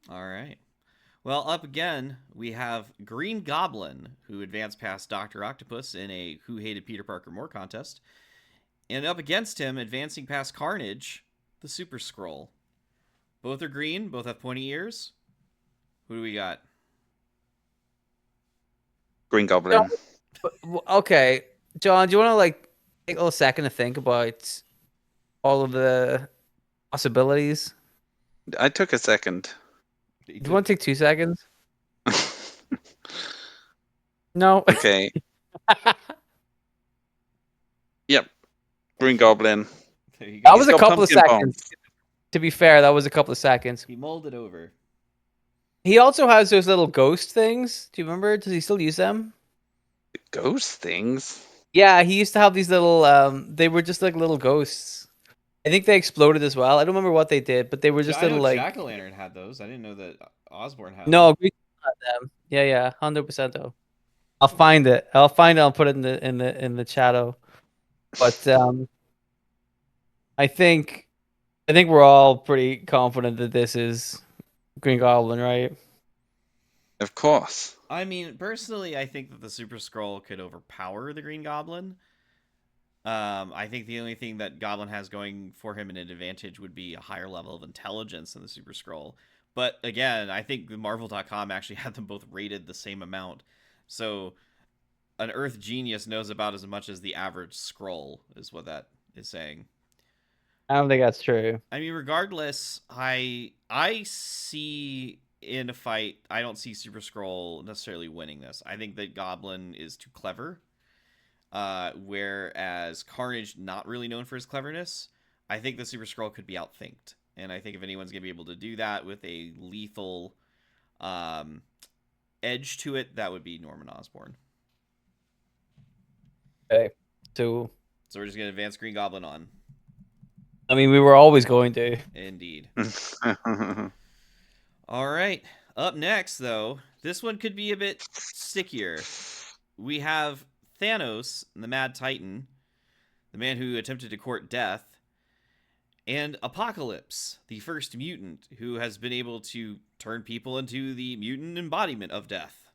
Speaker 2: All right. Well, up again, we have Green Goblin, who advanced past Dr. Octopus in a Who Hated Peter Parker More contest. And up against him, advancing past Carnage, the Super Skrull. Both are green, both have pointy ears. Who do we got?
Speaker 3: Green
Speaker 1: So,
Speaker 3: Goblin.
Speaker 1: okay, John, do you want to take a little second to think about all of the possibilities?
Speaker 3: I took a second.
Speaker 1: Do you want to take 2 seconds? No.
Speaker 3: Okay. Yep. Green Goblin.
Speaker 2: There you
Speaker 1: That
Speaker 2: go.
Speaker 3: He's
Speaker 1: was a
Speaker 3: got
Speaker 1: couple of
Speaker 3: pumpkin
Speaker 1: seconds.
Speaker 3: bombs.
Speaker 1: To be fair, that was a couple of seconds.
Speaker 2: He molded over.
Speaker 1: He also has those little ghost things. Do you remember? Does he still use them?
Speaker 3: Ghost things.
Speaker 1: Yeah, he used to have these little they were just like little ghosts. I think they exploded as well. I don't remember what they did, but they were just
Speaker 2: I know
Speaker 1: little like
Speaker 2: Jack-o'-lantern had those. I didn't know that Osborn had them.
Speaker 1: no, we had them. Yeah, yeah, 100% though. I'll find it. I'll find it. I'll put it in the chat. But I think we're all pretty confident that this is Green Goblin, right?
Speaker 3: Of course.
Speaker 2: I mean, personally, I think that the Super Skrull could overpower the Green Goblin. I think the only thing that Goblin has going for him in an advantage would be a higher level of intelligence than the Super Skrull. But again, I think Marvel.com actually had them both rated the same amount. So an Earth genius knows about as much as the average Skrull, is what that is saying.
Speaker 1: I don't think that's true.
Speaker 2: I mean, regardless, I see in a fight, I don't see Super Skrull necessarily winning this. I think that Goblin is too clever. Whereas Carnage, not really known for his cleverness, I think the Super Skrull could be outthinked. And I think if anyone's going to be able to do that with a lethal edge to it, that would be Norman Osborn.
Speaker 1: Okay. So
Speaker 2: we're just going to advance Green Goblin on.
Speaker 1: I mean, we were always going to.
Speaker 2: Indeed. All right. Up next, though, this one could be a bit stickier. We have Thanos, the Mad Titan, the man who attempted to court death, and Apocalypse, the first mutant who has been able to turn people into the mutant embodiment of death.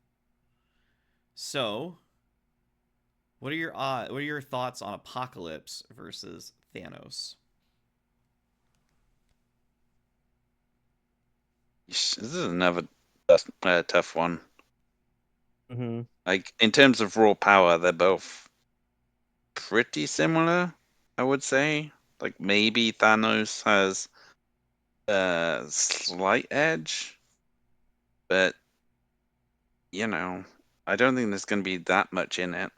Speaker 2: So, what are your thoughts on Apocalypse versus Thanos?
Speaker 3: This is another tough one.
Speaker 1: Mm-hmm.
Speaker 3: Like, in terms of raw power, they're both pretty similar, I would say. Like, maybe Thanos has a slight edge, but, I don't think there's going to be that much in it.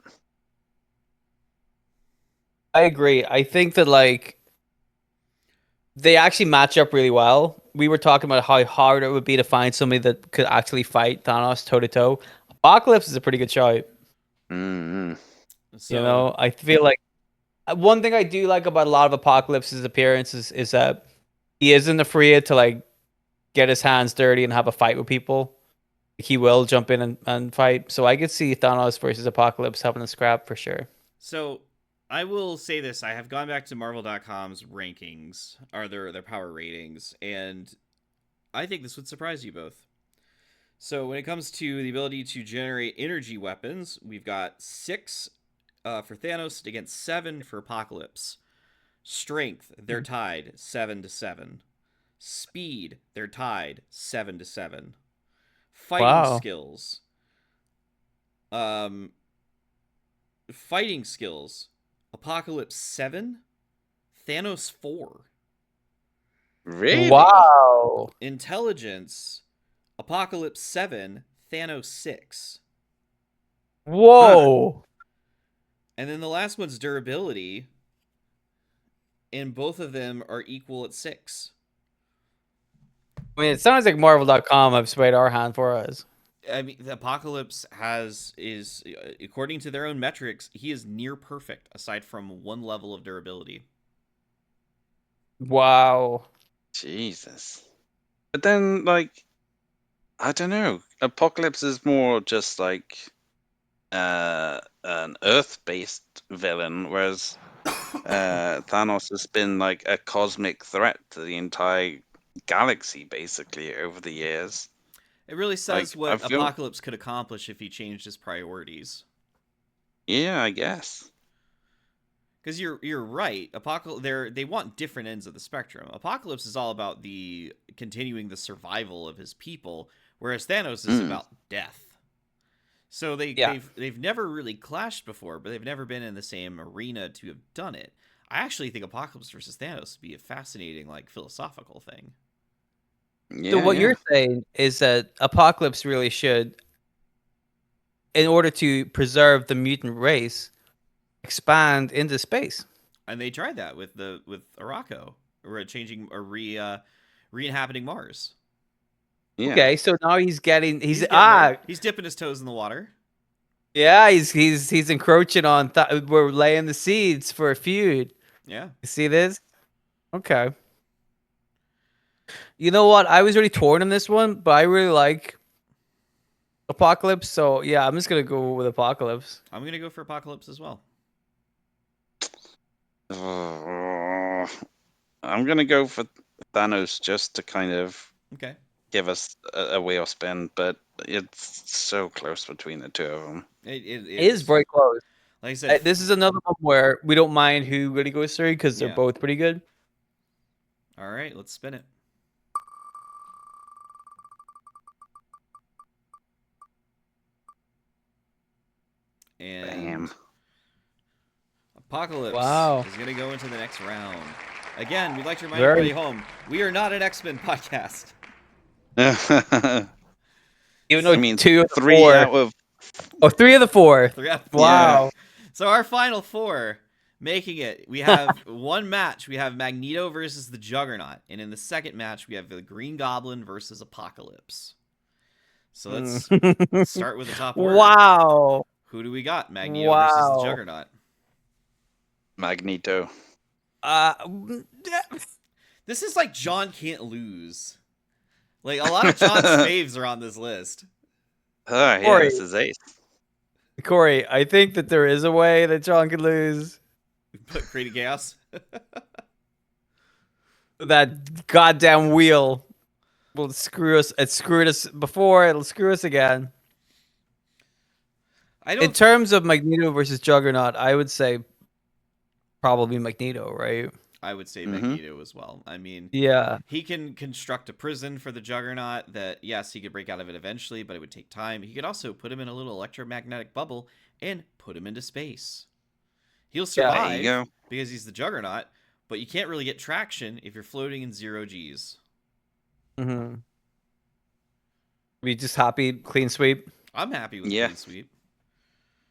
Speaker 1: I agree. I think that they actually match up really well. We were talking about how hard it would be to find somebody that could actually fight Thanos toe to toe. Apocalypse is a pretty good shout.
Speaker 3: Mm-hmm.
Speaker 2: So,
Speaker 1: I feel like one thing I do like about a lot of Apocalypse's appearances is that he isn't afraid to get his hands dirty and have a fight with people. He will jump in and fight. So I could see Thanos versus Apocalypse having a scrap for sure.
Speaker 2: So I will say this: I have gone back to Marvel.com's rankings, or their power ratings, and I think this would surprise you both. So when it comes to the ability to generate energy weapons, we've got 6 for Thanos against 7 for Apocalypse. Strength, they're tied 7-7. Speed, they're tied 7-7. Fighting
Speaker 1: Wow.
Speaker 2: skills. Fighting skills. Apocalypse 7, Thanos 4.
Speaker 3: Really?
Speaker 1: Wow.
Speaker 2: Intelligence, Apocalypse 7, Thanos 6.
Speaker 1: Whoa.
Speaker 2: And then the last one's durability, and both of them are equal at 6.
Speaker 1: I mean, it sounds like Marvel.com have swayed our hand for us.
Speaker 2: I mean, the Apocalypse is according to their own metrics, he is near perfect aside from one level of durability.
Speaker 1: Wow.
Speaker 3: Jesus. But then, like, I don't know. Apocalypse is more just like an Earth-based villain, whereas Thanos has been like a cosmic threat to the entire galaxy, basically, over the years.
Speaker 2: It really says
Speaker 3: Like, I
Speaker 2: what
Speaker 3: feel,
Speaker 2: Apocalypse could accomplish if he changed his priorities.
Speaker 3: yeah, I guess.
Speaker 2: Because you're right, Apocalypse they want different ends of the spectrum. Apocalypse is all about the continuing the survival of his people, whereas Thanos is about death. So
Speaker 1: Yeah.
Speaker 2: they've never really clashed before, but they've never been in the same arena to have done it. I actually think Apocalypse versus Thanos would be a fascinating, like, philosophical thing.
Speaker 3: Yeah,
Speaker 1: So what
Speaker 3: yeah.
Speaker 1: you're saying is that Apocalypse really should, in order to preserve the mutant race, expand into space.
Speaker 2: And they tried that with Araco, or changing or re-inhabiting Mars.
Speaker 3: Yeah.
Speaker 1: Okay, so now he's getting
Speaker 2: He's there. He's dipping his toes in the water.
Speaker 1: yeah, he's encroaching on we're laying the seeds for a feud.
Speaker 2: Yeah.
Speaker 1: You see this? Okay. You know what? I was really torn on this one, but I really like Apocalypse, so yeah, I'm just gonna go with Apocalypse.
Speaker 2: I'm gonna go for Apocalypse as well.
Speaker 3: I'm gonna go for Thanos just to kind of
Speaker 2: Okay.
Speaker 3: give us a wheel spin, but it's so close between the two of them.
Speaker 2: It
Speaker 1: It is very close.
Speaker 2: Like I said,
Speaker 1: This is another one where we don't mind who really goes through because they're
Speaker 2: Yeah.
Speaker 1: both pretty good.
Speaker 2: all right, let's spin it. And
Speaker 3: Bam.
Speaker 2: Apocalypse
Speaker 1: Wow.
Speaker 2: is gonna go into the next round. Again, we'd like to remind
Speaker 1: Very-
Speaker 2: everybody home, we are not an X-Men podcast.
Speaker 1: Even though
Speaker 3: I mean,
Speaker 1: 2 of the
Speaker 3: 3
Speaker 1: 4.
Speaker 3: out of
Speaker 1: 3 of the 4.
Speaker 2: Yeah.
Speaker 1: Wow.
Speaker 2: So our final 4, making it, we have one match. We have Magneto versus the Juggernaut, and in the second match, we have the Green Goblin versus Apocalypse. So let's start with the top order.
Speaker 1: Wow.
Speaker 2: Who do we got? Magneto versus the Juggernaut.
Speaker 3: Magneto.
Speaker 2: This is like John can't lose. Like, a lot of John's faves are on this list.
Speaker 3: Oh, yeah,
Speaker 1: Corey.
Speaker 3: this is ace.
Speaker 1: Corey, I think that there is a way that John could lose.
Speaker 2: Put creating chaos.
Speaker 1: That goddamn wheel will screw us. It screwed us before. It'll screw us again. In terms of Magneto versus Juggernaut, I would say probably Magneto, right?
Speaker 2: I would say Magneto as well. I mean,
Speaker 1: Yeah.
Speaker 2: he can construct a prison for the Juggernaut that, yes, he could break out of it eventually, but it would take time. He could also put him in a little electromagnetic bubble and put him into space. He'll survive
Speaker 3: There you go.
Speaker 2: because he's the Juggernaut, but you can't really get traction if you're floating in 0 Gs.
Speaker 1: Mm-hmm. We just happy clean sweep.
Speaker 2: I'm happy with
Speaker 3: Yeah.
Speaker 2: clean sweep.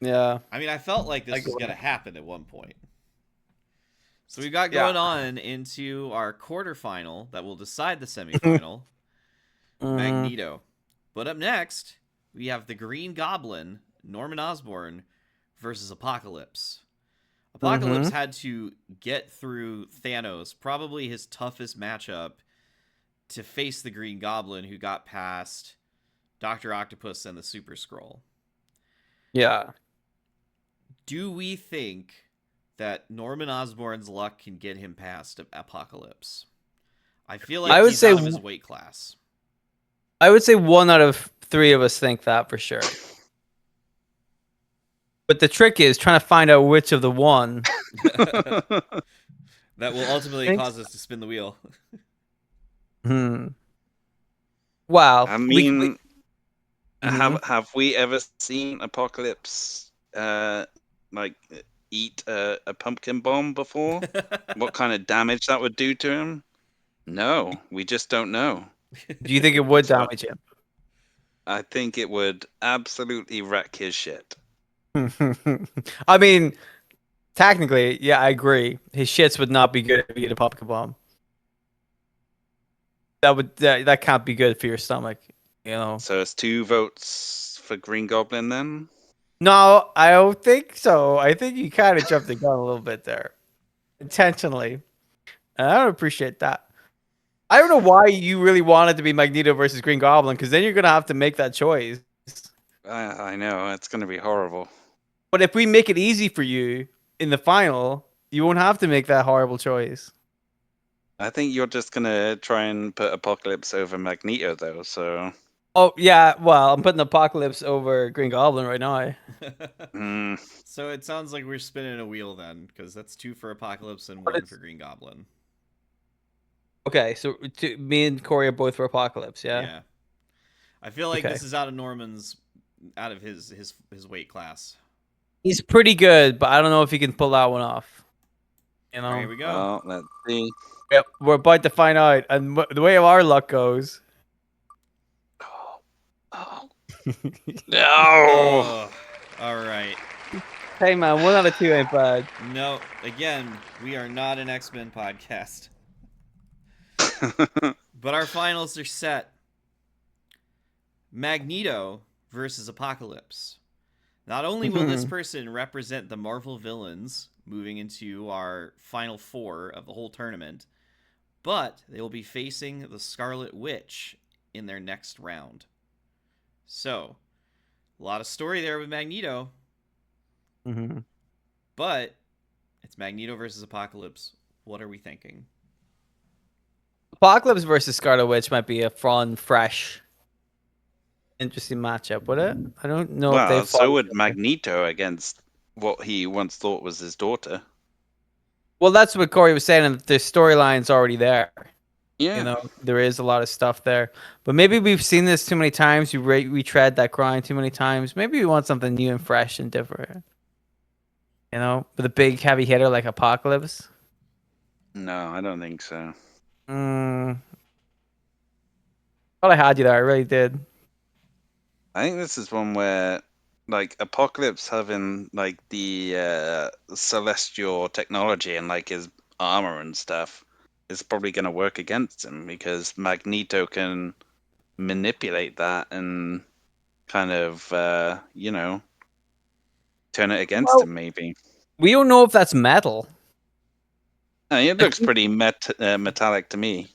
Speaker 1: Yeah.
Speaker 2: I mean, I felt like this
Speaker 1: I
Speaker 2: was
Speaker 1: go
Speaker 2: going to
Speaker 1: with
Speaker 2: happen at one point. So we've got going on into our quarterfinal that will decide the semifinal. Magneto. But up next, we have the Green Goblin, Norman Osborn, versus Apocalypse. Apocalypse had to get through Thanos, probably his toughest matchup, to face the Green Goblin, who got past Dr. Octopus and the Super Skrull.
Speaker 1: Yeah.
Speaker 2: Do we think that Norman Osborn's luck can get him past Apocalypse? I feel like he's out of his weight class.
Speaker 1: I would say 1 out of 3 of us think that for sure. But the trick is trying to find out which of the one
Speaker 2: that will ultimately cause us to spin the wheel.
Speaker 1: Hmm. Well,
Speaker 3: I
Speaker 1: we
Speaker 3: mean,
Speaker 1: mhm.
Speaker 3: have we ever seen Apocalypse like eat a pumpkin bomb before? What kind of damage that would do to him? No, we just don't know.
Speaker 1: Do you think it would
Speaker 3: So
Speaker 1: damage him?
Speaker 3: I think it would absolutely wreck his shit.
Speaker 1: I mean, technically, yeah, I agree. His shits would not be good if he ate a pumpkin bomb. That can't be good for your stomach, you know.
Speaker 3: So it's 2 votes for Green Goblin then?
Speaker 1: No, I don't think so. I think you kind of jumped the gun a little bit there, intentionally. And I don't appreciate that. I don't know why you really wanted to be Magneto versus Green Goblin, because then you're gonna have to make that choice.
Speaker 3: I know, it's going to be horrible.
Speaker 1: But if we make it easy for you in the final, you won't have to make that horrible choice.
Speaker 3: I think you're just going to try and put Apocalypse over Magneto, though, so.
Speaker 1: Oh yeah, well, I'm putting Apocalypse over Green Goblin right now.
Speaker 3: Mm,
Speaker 2: So it sounds like we're spinning a wheel then, because that's 2 for Apocalypse and
Speaker 1: But
Speaker 2: 1
Speaker 1: it's
Speaker 2: for Green Goblin.
Speaker 1: okay. So me and Corey are both for Apocalypse. Yeah.
Speaker 2: Yeah. I feel like
Speaker 1: Okay.
Speaker 2: this is out of his weight class.
Speaker 1: He's pretty good, but I don't know if he can pull that one off. You
Speaker 2: All right,
Speaker 1: know.
Speaker 2: here we go.
Speaker 3: well, let's see.
Speaker 1: Yep, we're about to find out. And the way of our luck goes.
Speaker 3: Oh, no!
Speaker 2: Oh, all right.
Speaker 1: Hey man, 1 out of 2 ain't bad.
Speaker 2: No, again, we are not an X-Men podcast. But our finals are set. Magneto versus Apocalypse. Not only will this person represent the Marvel villains moving into our final 4 of the whole tournament, but they will be facing the Scarlet Witch in their next round. So, a lot of story there with Magneto, but it's Magneto versus Apocalypse. What are we thinking?
Speaker 1: Apocalypse versus Scarlet Witch might be a fun, fresh, interesting matchup, would it? I don't know if
Speaker 3: Well,
Speaker 1: they've fought
Speaker 3: so
Speaker 1: each
Speaker 3: would
Speaker 1: other.
Speaker 3: Magneto against what he once thought was his daughter.
Speaker 1: Well, that's what Corey was saying, and the storyline's already there.
Speaker 3: Yeah.
Speaker 1: You know, there is a lot of stuff there. But maybe we've seen this too many times. We tread that grind too many times. Maybe we want something new and fresh and different. You know, with a big heavy hitter like Apocalypse.
Speaker 3: No, I don't think so.
Speaker 1: Thought I had you there. I really did.
Speaker 3: I think this is one where, like, Apocalypse having, like, the celestial technology and, like, his armor and stuff is probably going to work against him because Magneto can manipulate that and kind of, turn it against
Speaker 1: Well,
Speaker 3: him, maybe.
Speaker 1: we don't know if that's metal.
Speaker 3: It looks pretty metallic to me.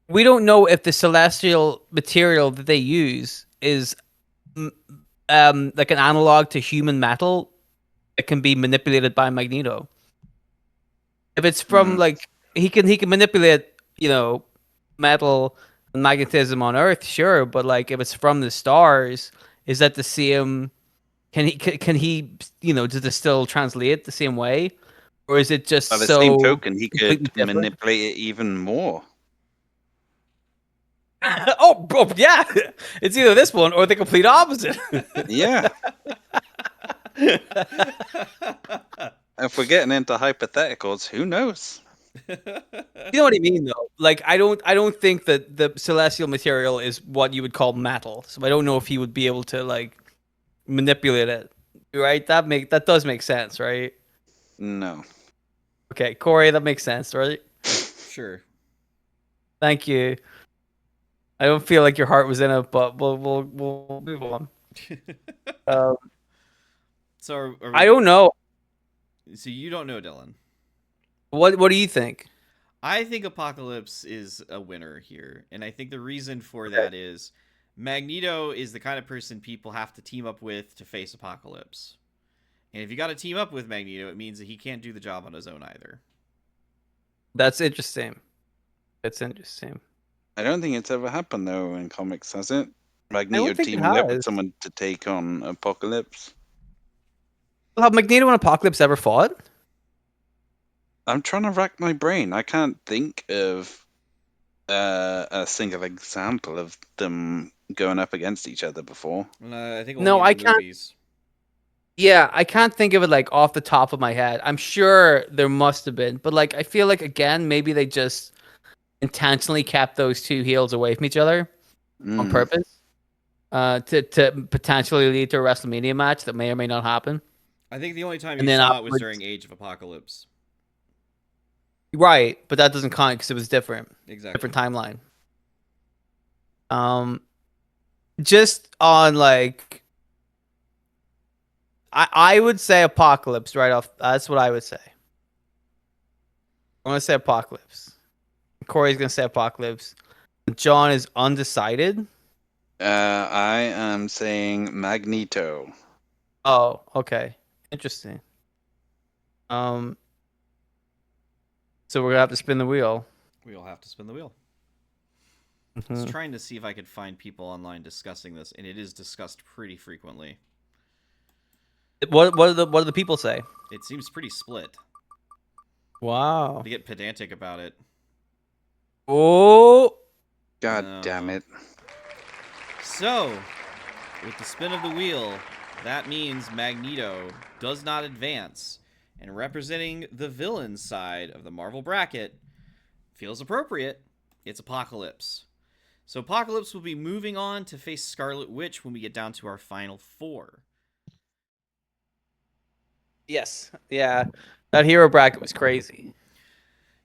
Speaker 1: We don't know if the celestial material that they use is like an analog to human metal that can be manipulated by Magneto. If it's from like he can manipulate, you know, metal and magnetism on Earth, sure, but like if it's from the stars, is that the same? Can he does it still translate the same way, or is it just
Speaker 3: By the same
Speaker 1: so
Speaker 3: token, he
Speaker 1: completely
Speaker 3: could
Speaker 1: different?
Speaker 3: manipulate it even more.
Speaker 1: Oh, bro, yeah, it's either this one or the complete opposite.
Speaker 3: Yeah. If we're getting into hypotheticals, who knows?
Speaker 1: You know what I mean, though. Like, I don't think that the celestial material is what you would call metal. So I don't know if he would be able to like manipulate it. Right? That does make sense, right?
Speaker 3: No.
Speaker 1: Okay, Corey, that makes sense, right?
Speaker 2: Sure.
Speaker 1: Thank you. I don't feel like your heart was in it, but we'll move on.
Speaker 2: So are we,
Speaker 1: I don't know.
Speaker 2: So you don't know, Dylan.
Speaker 1: What do you think?
Speaker 2: I think Apocalypse is a winner here, and I think the reason for that is Magneto is the kind of person people have to team up with to face Apocalypse. And if you got to team up with Magneto, it means that he can't do the job on his own either.
Speaker 1: That's interesting. That's interesting.
Speaker 3: I don't think it's ever happened though in comics, has it?
Speaker 1: I
Speaker 3: Magneto
Speaker 1: don't think it
Speaker 3: teaming up with
Speaker 1: has.
Speaker 3: someone to take on Apocalypse.
Speaker 1: Have Magneto and Apocalypse ever fought?
Speaker 3: I'm trying to rack my brain. I can't think of a single example of them going up against each other before.
Speaker 2: I think only
Speaker 1: No,
Speaker 2: in
Speaker 1: I
Speaker 2: the
Speaker 1: can't.
Speaker 2: movies.
Speaker 1: Yeah, I can't think of it like off the top of my head. I'm sure there must have been, but like I feel like again maybe they just intentionally kept those two heels away from each other on
Speaker 3: Mm.
Speaker 1: purpose, to potentially lead to a WrestleMania match that may or may not happen.
Speaker 2: I think the only time
Speaker 1: And
Speaker 2: you
Speaker 1: then
Speaker 2: saw it was
Speaker 1: afterwards,
Speaker 2: during Age of Apocalypse.
Speaker 1: right? But that doesn't count because it was different
Speaker 2: Exactly.
Speaker 1: timeline. Um, just on like I would say Apocalypse right off. That's what I would say. I'm gonna say Apocalypse. Corey's gonna say Apocalypse. John is undecided.
Speaker 3: I am saying Magneto.
Speaker 1: Oh, okay. Interesting. Um, so we're gonna have to spin the wheel.
Speaker 2: We'll have to spin the wheel. I was
Speaker 1: Mhm.
Speaker 2: trying to see if I could find people online discussing this, and it is discussed pretty frequently.
Speaker 1: What do the people say?
Speaker 2: It seems pretty split.
Speaker 1: Wow.
Speaker 2: They get pedantic about it.
Speaker 1: Oh,
Speaker 3: God
Speaker 2: No.
Speaker 3: damn it.
Speaker 2: So, with the spin of the wheel, that means Magneto does not advance. And representing the villain side of the Marvel bracket feels appropriate. It's Apocalypse. So Apocalypse will be moving on to face Scarlet Witch when we get down to our final four.
Speaker 1: yes. Yeah. That hero bracket was crazy.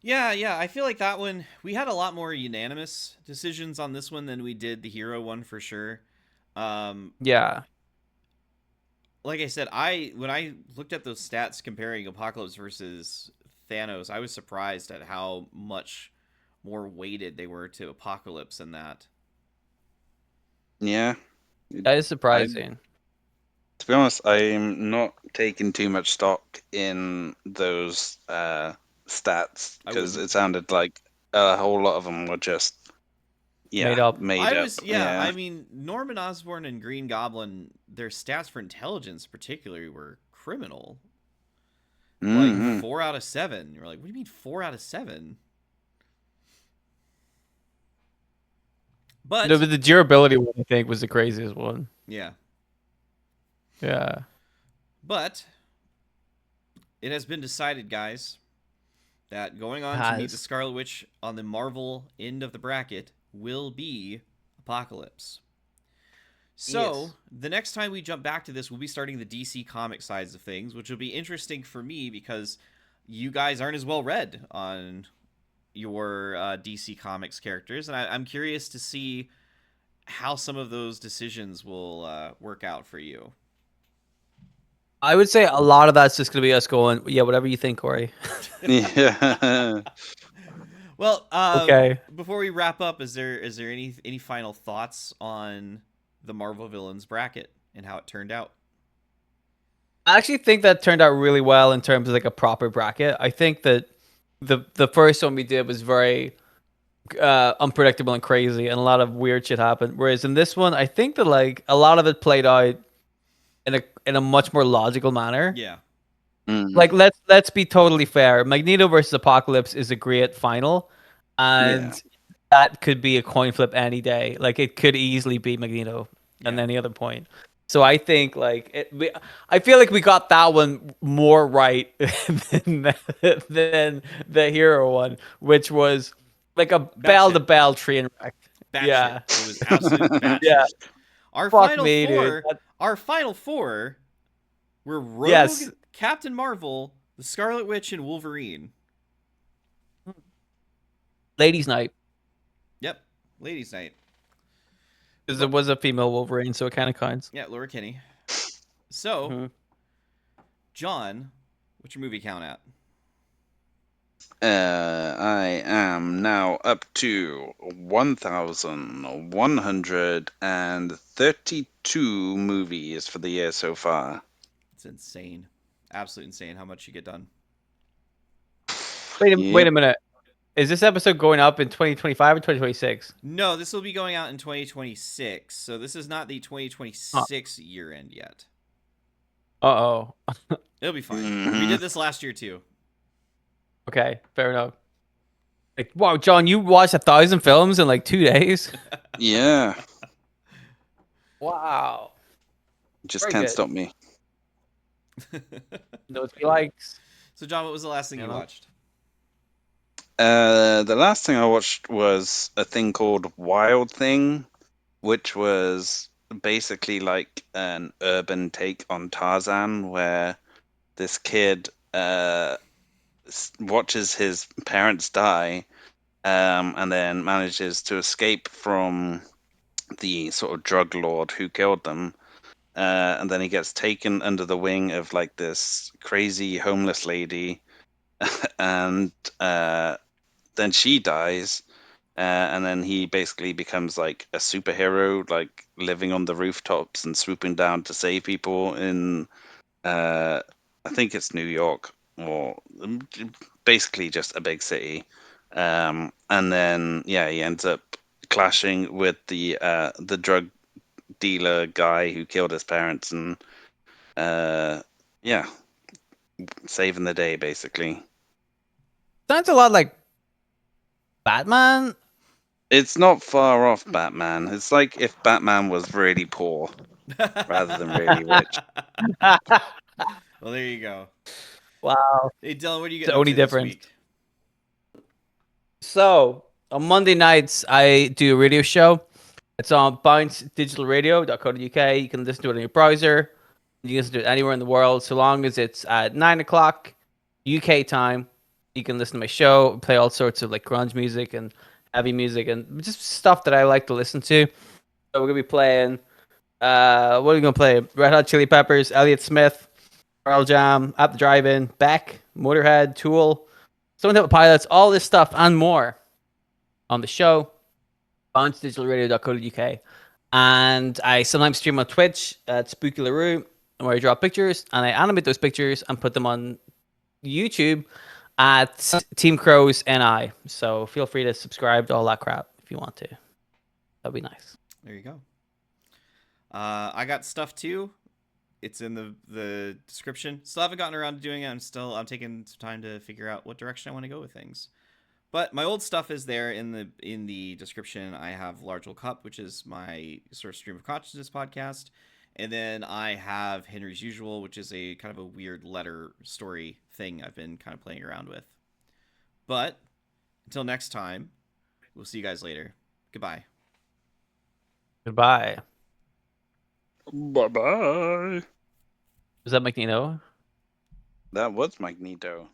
Speaker 2: Yeah, I feel like that one, we had a lot more unanimous decisions on this one than we did the hero one for sure.
Speaker 1: Yeah.
Speaker 2: Like I said, when I looked at those stats comparing Apocalypse versus Thanos, I was surprised at how much more weighted they were to Apocalypse in that.
Speaker 3: Yeah.
Speaker 1: That is surprising.
Speaker 3: To be honest, I'm not taking too much stock in those stats because it sounded like a whole lot of them were just
Speaker 1: Made up.
Speaker 3: made up.
Speaker 2: I mean, Norman Osborn and Green Goblin, their stats for intelligence particularly were criminal. Like
Speaker 3: Mm-hmm.
Speaker 2: 4 out of 7. You're like, what do you mean 4 out of 7? But
Speaker 1: The durability one, I think, was the craziest one.
Speaker 2: yeah,
Speaker 1: Yeah.
Speaker 2: but it has been decided, guys, that going on to meet the Scarlet Witch on the Marvel end of the bracket will be Apocalypse. So,
Speaker 1: Yes.
Speaker 2: the next time we jump back to this, we'll be starting the DC comic sides of things, which will be interesting for me because you guys aren't as well read on your DC Comics characters, and I'm curious to see how some of those decisions will work out for you.
Speaker 1: I would say a lot of that's just gonna be us going, yeah, whatever you think, Corey.
Speaker 3: Yeah.
Speaker 2: Well,
Speaker 1: Okay.
Speaker 2: before we wrap up, is there any final thoughts on the Marvel villains bracket and how it turned out?
Speaker 1: I actually think that turned out really well in terms of like a proper bracket. I think that the first one we did was very unpredictable and crazy, and a lot of weird shit happened. Whereas in this one, I think that like a lot of it played out in a much more logical manner.
Speaker 2: Yeah.
Speaker 3: Mm.
Speaker 1: Like let's be totally fair. Magneto versus Apocalypse is a great final, and
Speaker 3: Yeah.
Speaker 1: that could be a coin flip any day. Like it could easily be Magneto at
Speaker 2: Yeah.
Speaker 1: any other point. So I think like I feel like we got that one more right than the hero one, which was like a bell to bell train wreck. Yeah,
Speaker 2: Batshit. It was absolute batshit.
Speaker 1: yeah.
Speaker 2: Our
Speaker 1: Fuck
Speaker 2: final
Speaker 1: me,
Speaker 2: four.
Speaker 1: dude.
Speaker 2: Our final four were Rogue,
Speaker 1: Yes.
Speaker 2: Captain Marvel, the Scarlet Witch, and Wolverine.
Speaker 1: Ladies' night.
Speaker 2: Yep. Ladies' Night.
Speaker 1: Because it was a female Wolverine, so it kind of counts.
Speaker 2: Yeah, Laura Kinney. So,
Speaker 1: Mhm.
Speaker 2: John, what's your movie count at?
Speaker 3: I am now up to 1,132 movies for the year so far.
Speaker 2: It's insane. Absolutely insane how much you get done.
Speaker 1: Wait a
Speaker 3: Yep.
Speaker 1: minute. Is this episode going up in 2025 or 2026?
Speaker 2: No, this will be going out in 2026. So this is not the 2026 year end yet.
Speaker 1: Uh-oh.
Speaker 2: It'll be fine.
Speaker 3: Mhm.
Speaker 2: We did this last year too.
Speaker 1: Okay, fair enough. Like, wow, John, you watched 1,000 films in like 2 days.
Speaker 3: Yeah,
Speaker 1: Wow,
Speaker 3: just
Speaker 1: very
Speaker 3: can't
Speaker 1: good.
Speaker 3: stop me.
Speaker 1: Knows what he likes.
Speaker 2: So, John, what was the last thing
Speaker 1: You
Speaker 2: you
Speaker 1: know?
Speaker 2: watched?
Speaker 3: The last thing I watched was a thing called Wild Thing, which was basically like an urban take on Tarzan, where this kid watches his parents die, and then manages to escape from the sort of drug lord who killed them. And then he gets taken under the wing of like this crazy homeless lady, and then she dies, and then he basically becomes like a superhero, like living on the rooftops and swooping down to save people in, I think it's New York, or basically just a big city. And then yeah, he ends up clashing with the drug dealer guy who killed his parents, and yeah, saving the day basically.
Speaker 1: Sounds a lot like Batman.
Speaker 3: It's not far off Batman. It's like if Batman was really poor rather than really rich.
Speaker 2: Well, there you go.
Speaker 1: Wow,
Speaker 2: Hey, Dylan, what are you
Speaker 1: it's the
Speaker 2: getting up
Speaker 1: only
Speaker 2: to this
Speaker 1: difference.
Speaker 2: week?
Speaker 1: So on Monday nights, I do a radio show. It's on bouncedigitalradio.co.uk. You can listen to it on your browser. You can listen to it anywhere in the world, so long as it's at 9 o'clock UK time. You can listen to my show, play all sorts of like grunge music and heavy music and just stuff that I like to listen to. So we're gonna be playing. What are we gonna play? Red Hot Chili Peppers, Elliott Smith, Pearl Jam, At the Drive-In, Beck, Motorhead, Tool, Stone Temple Pilots, all this stuff and more on the show. bouncedigitalradio.co.uk. And I sometimes stream on Twitch at Spooky LaRue, where I draw pictures and I animate those pictures and put them on YouTube at Team Crows NI. So feel free to subscribe to all that crap if you want to. That'd be nice.
Speaker 2: There you go. I got stuff too. It's in the description. Still haven't gotten around to doing it. I'm taking some time to figure out what direction I want to go with things. But my old stuff is there in the description. I have Large Old Cup, which is my sort of stream of consciousness podcast, and then I have Henry's Usual, which is a kind of a weird letter story thing I've been kind of playing around with. But until next time, we'll see you guys later. Goodbye.
Speaker 1: Goodbye.
Speaker 3: Bye bye.
Speaker 1: Does that make me know?
Speaker 3: That was Magneto.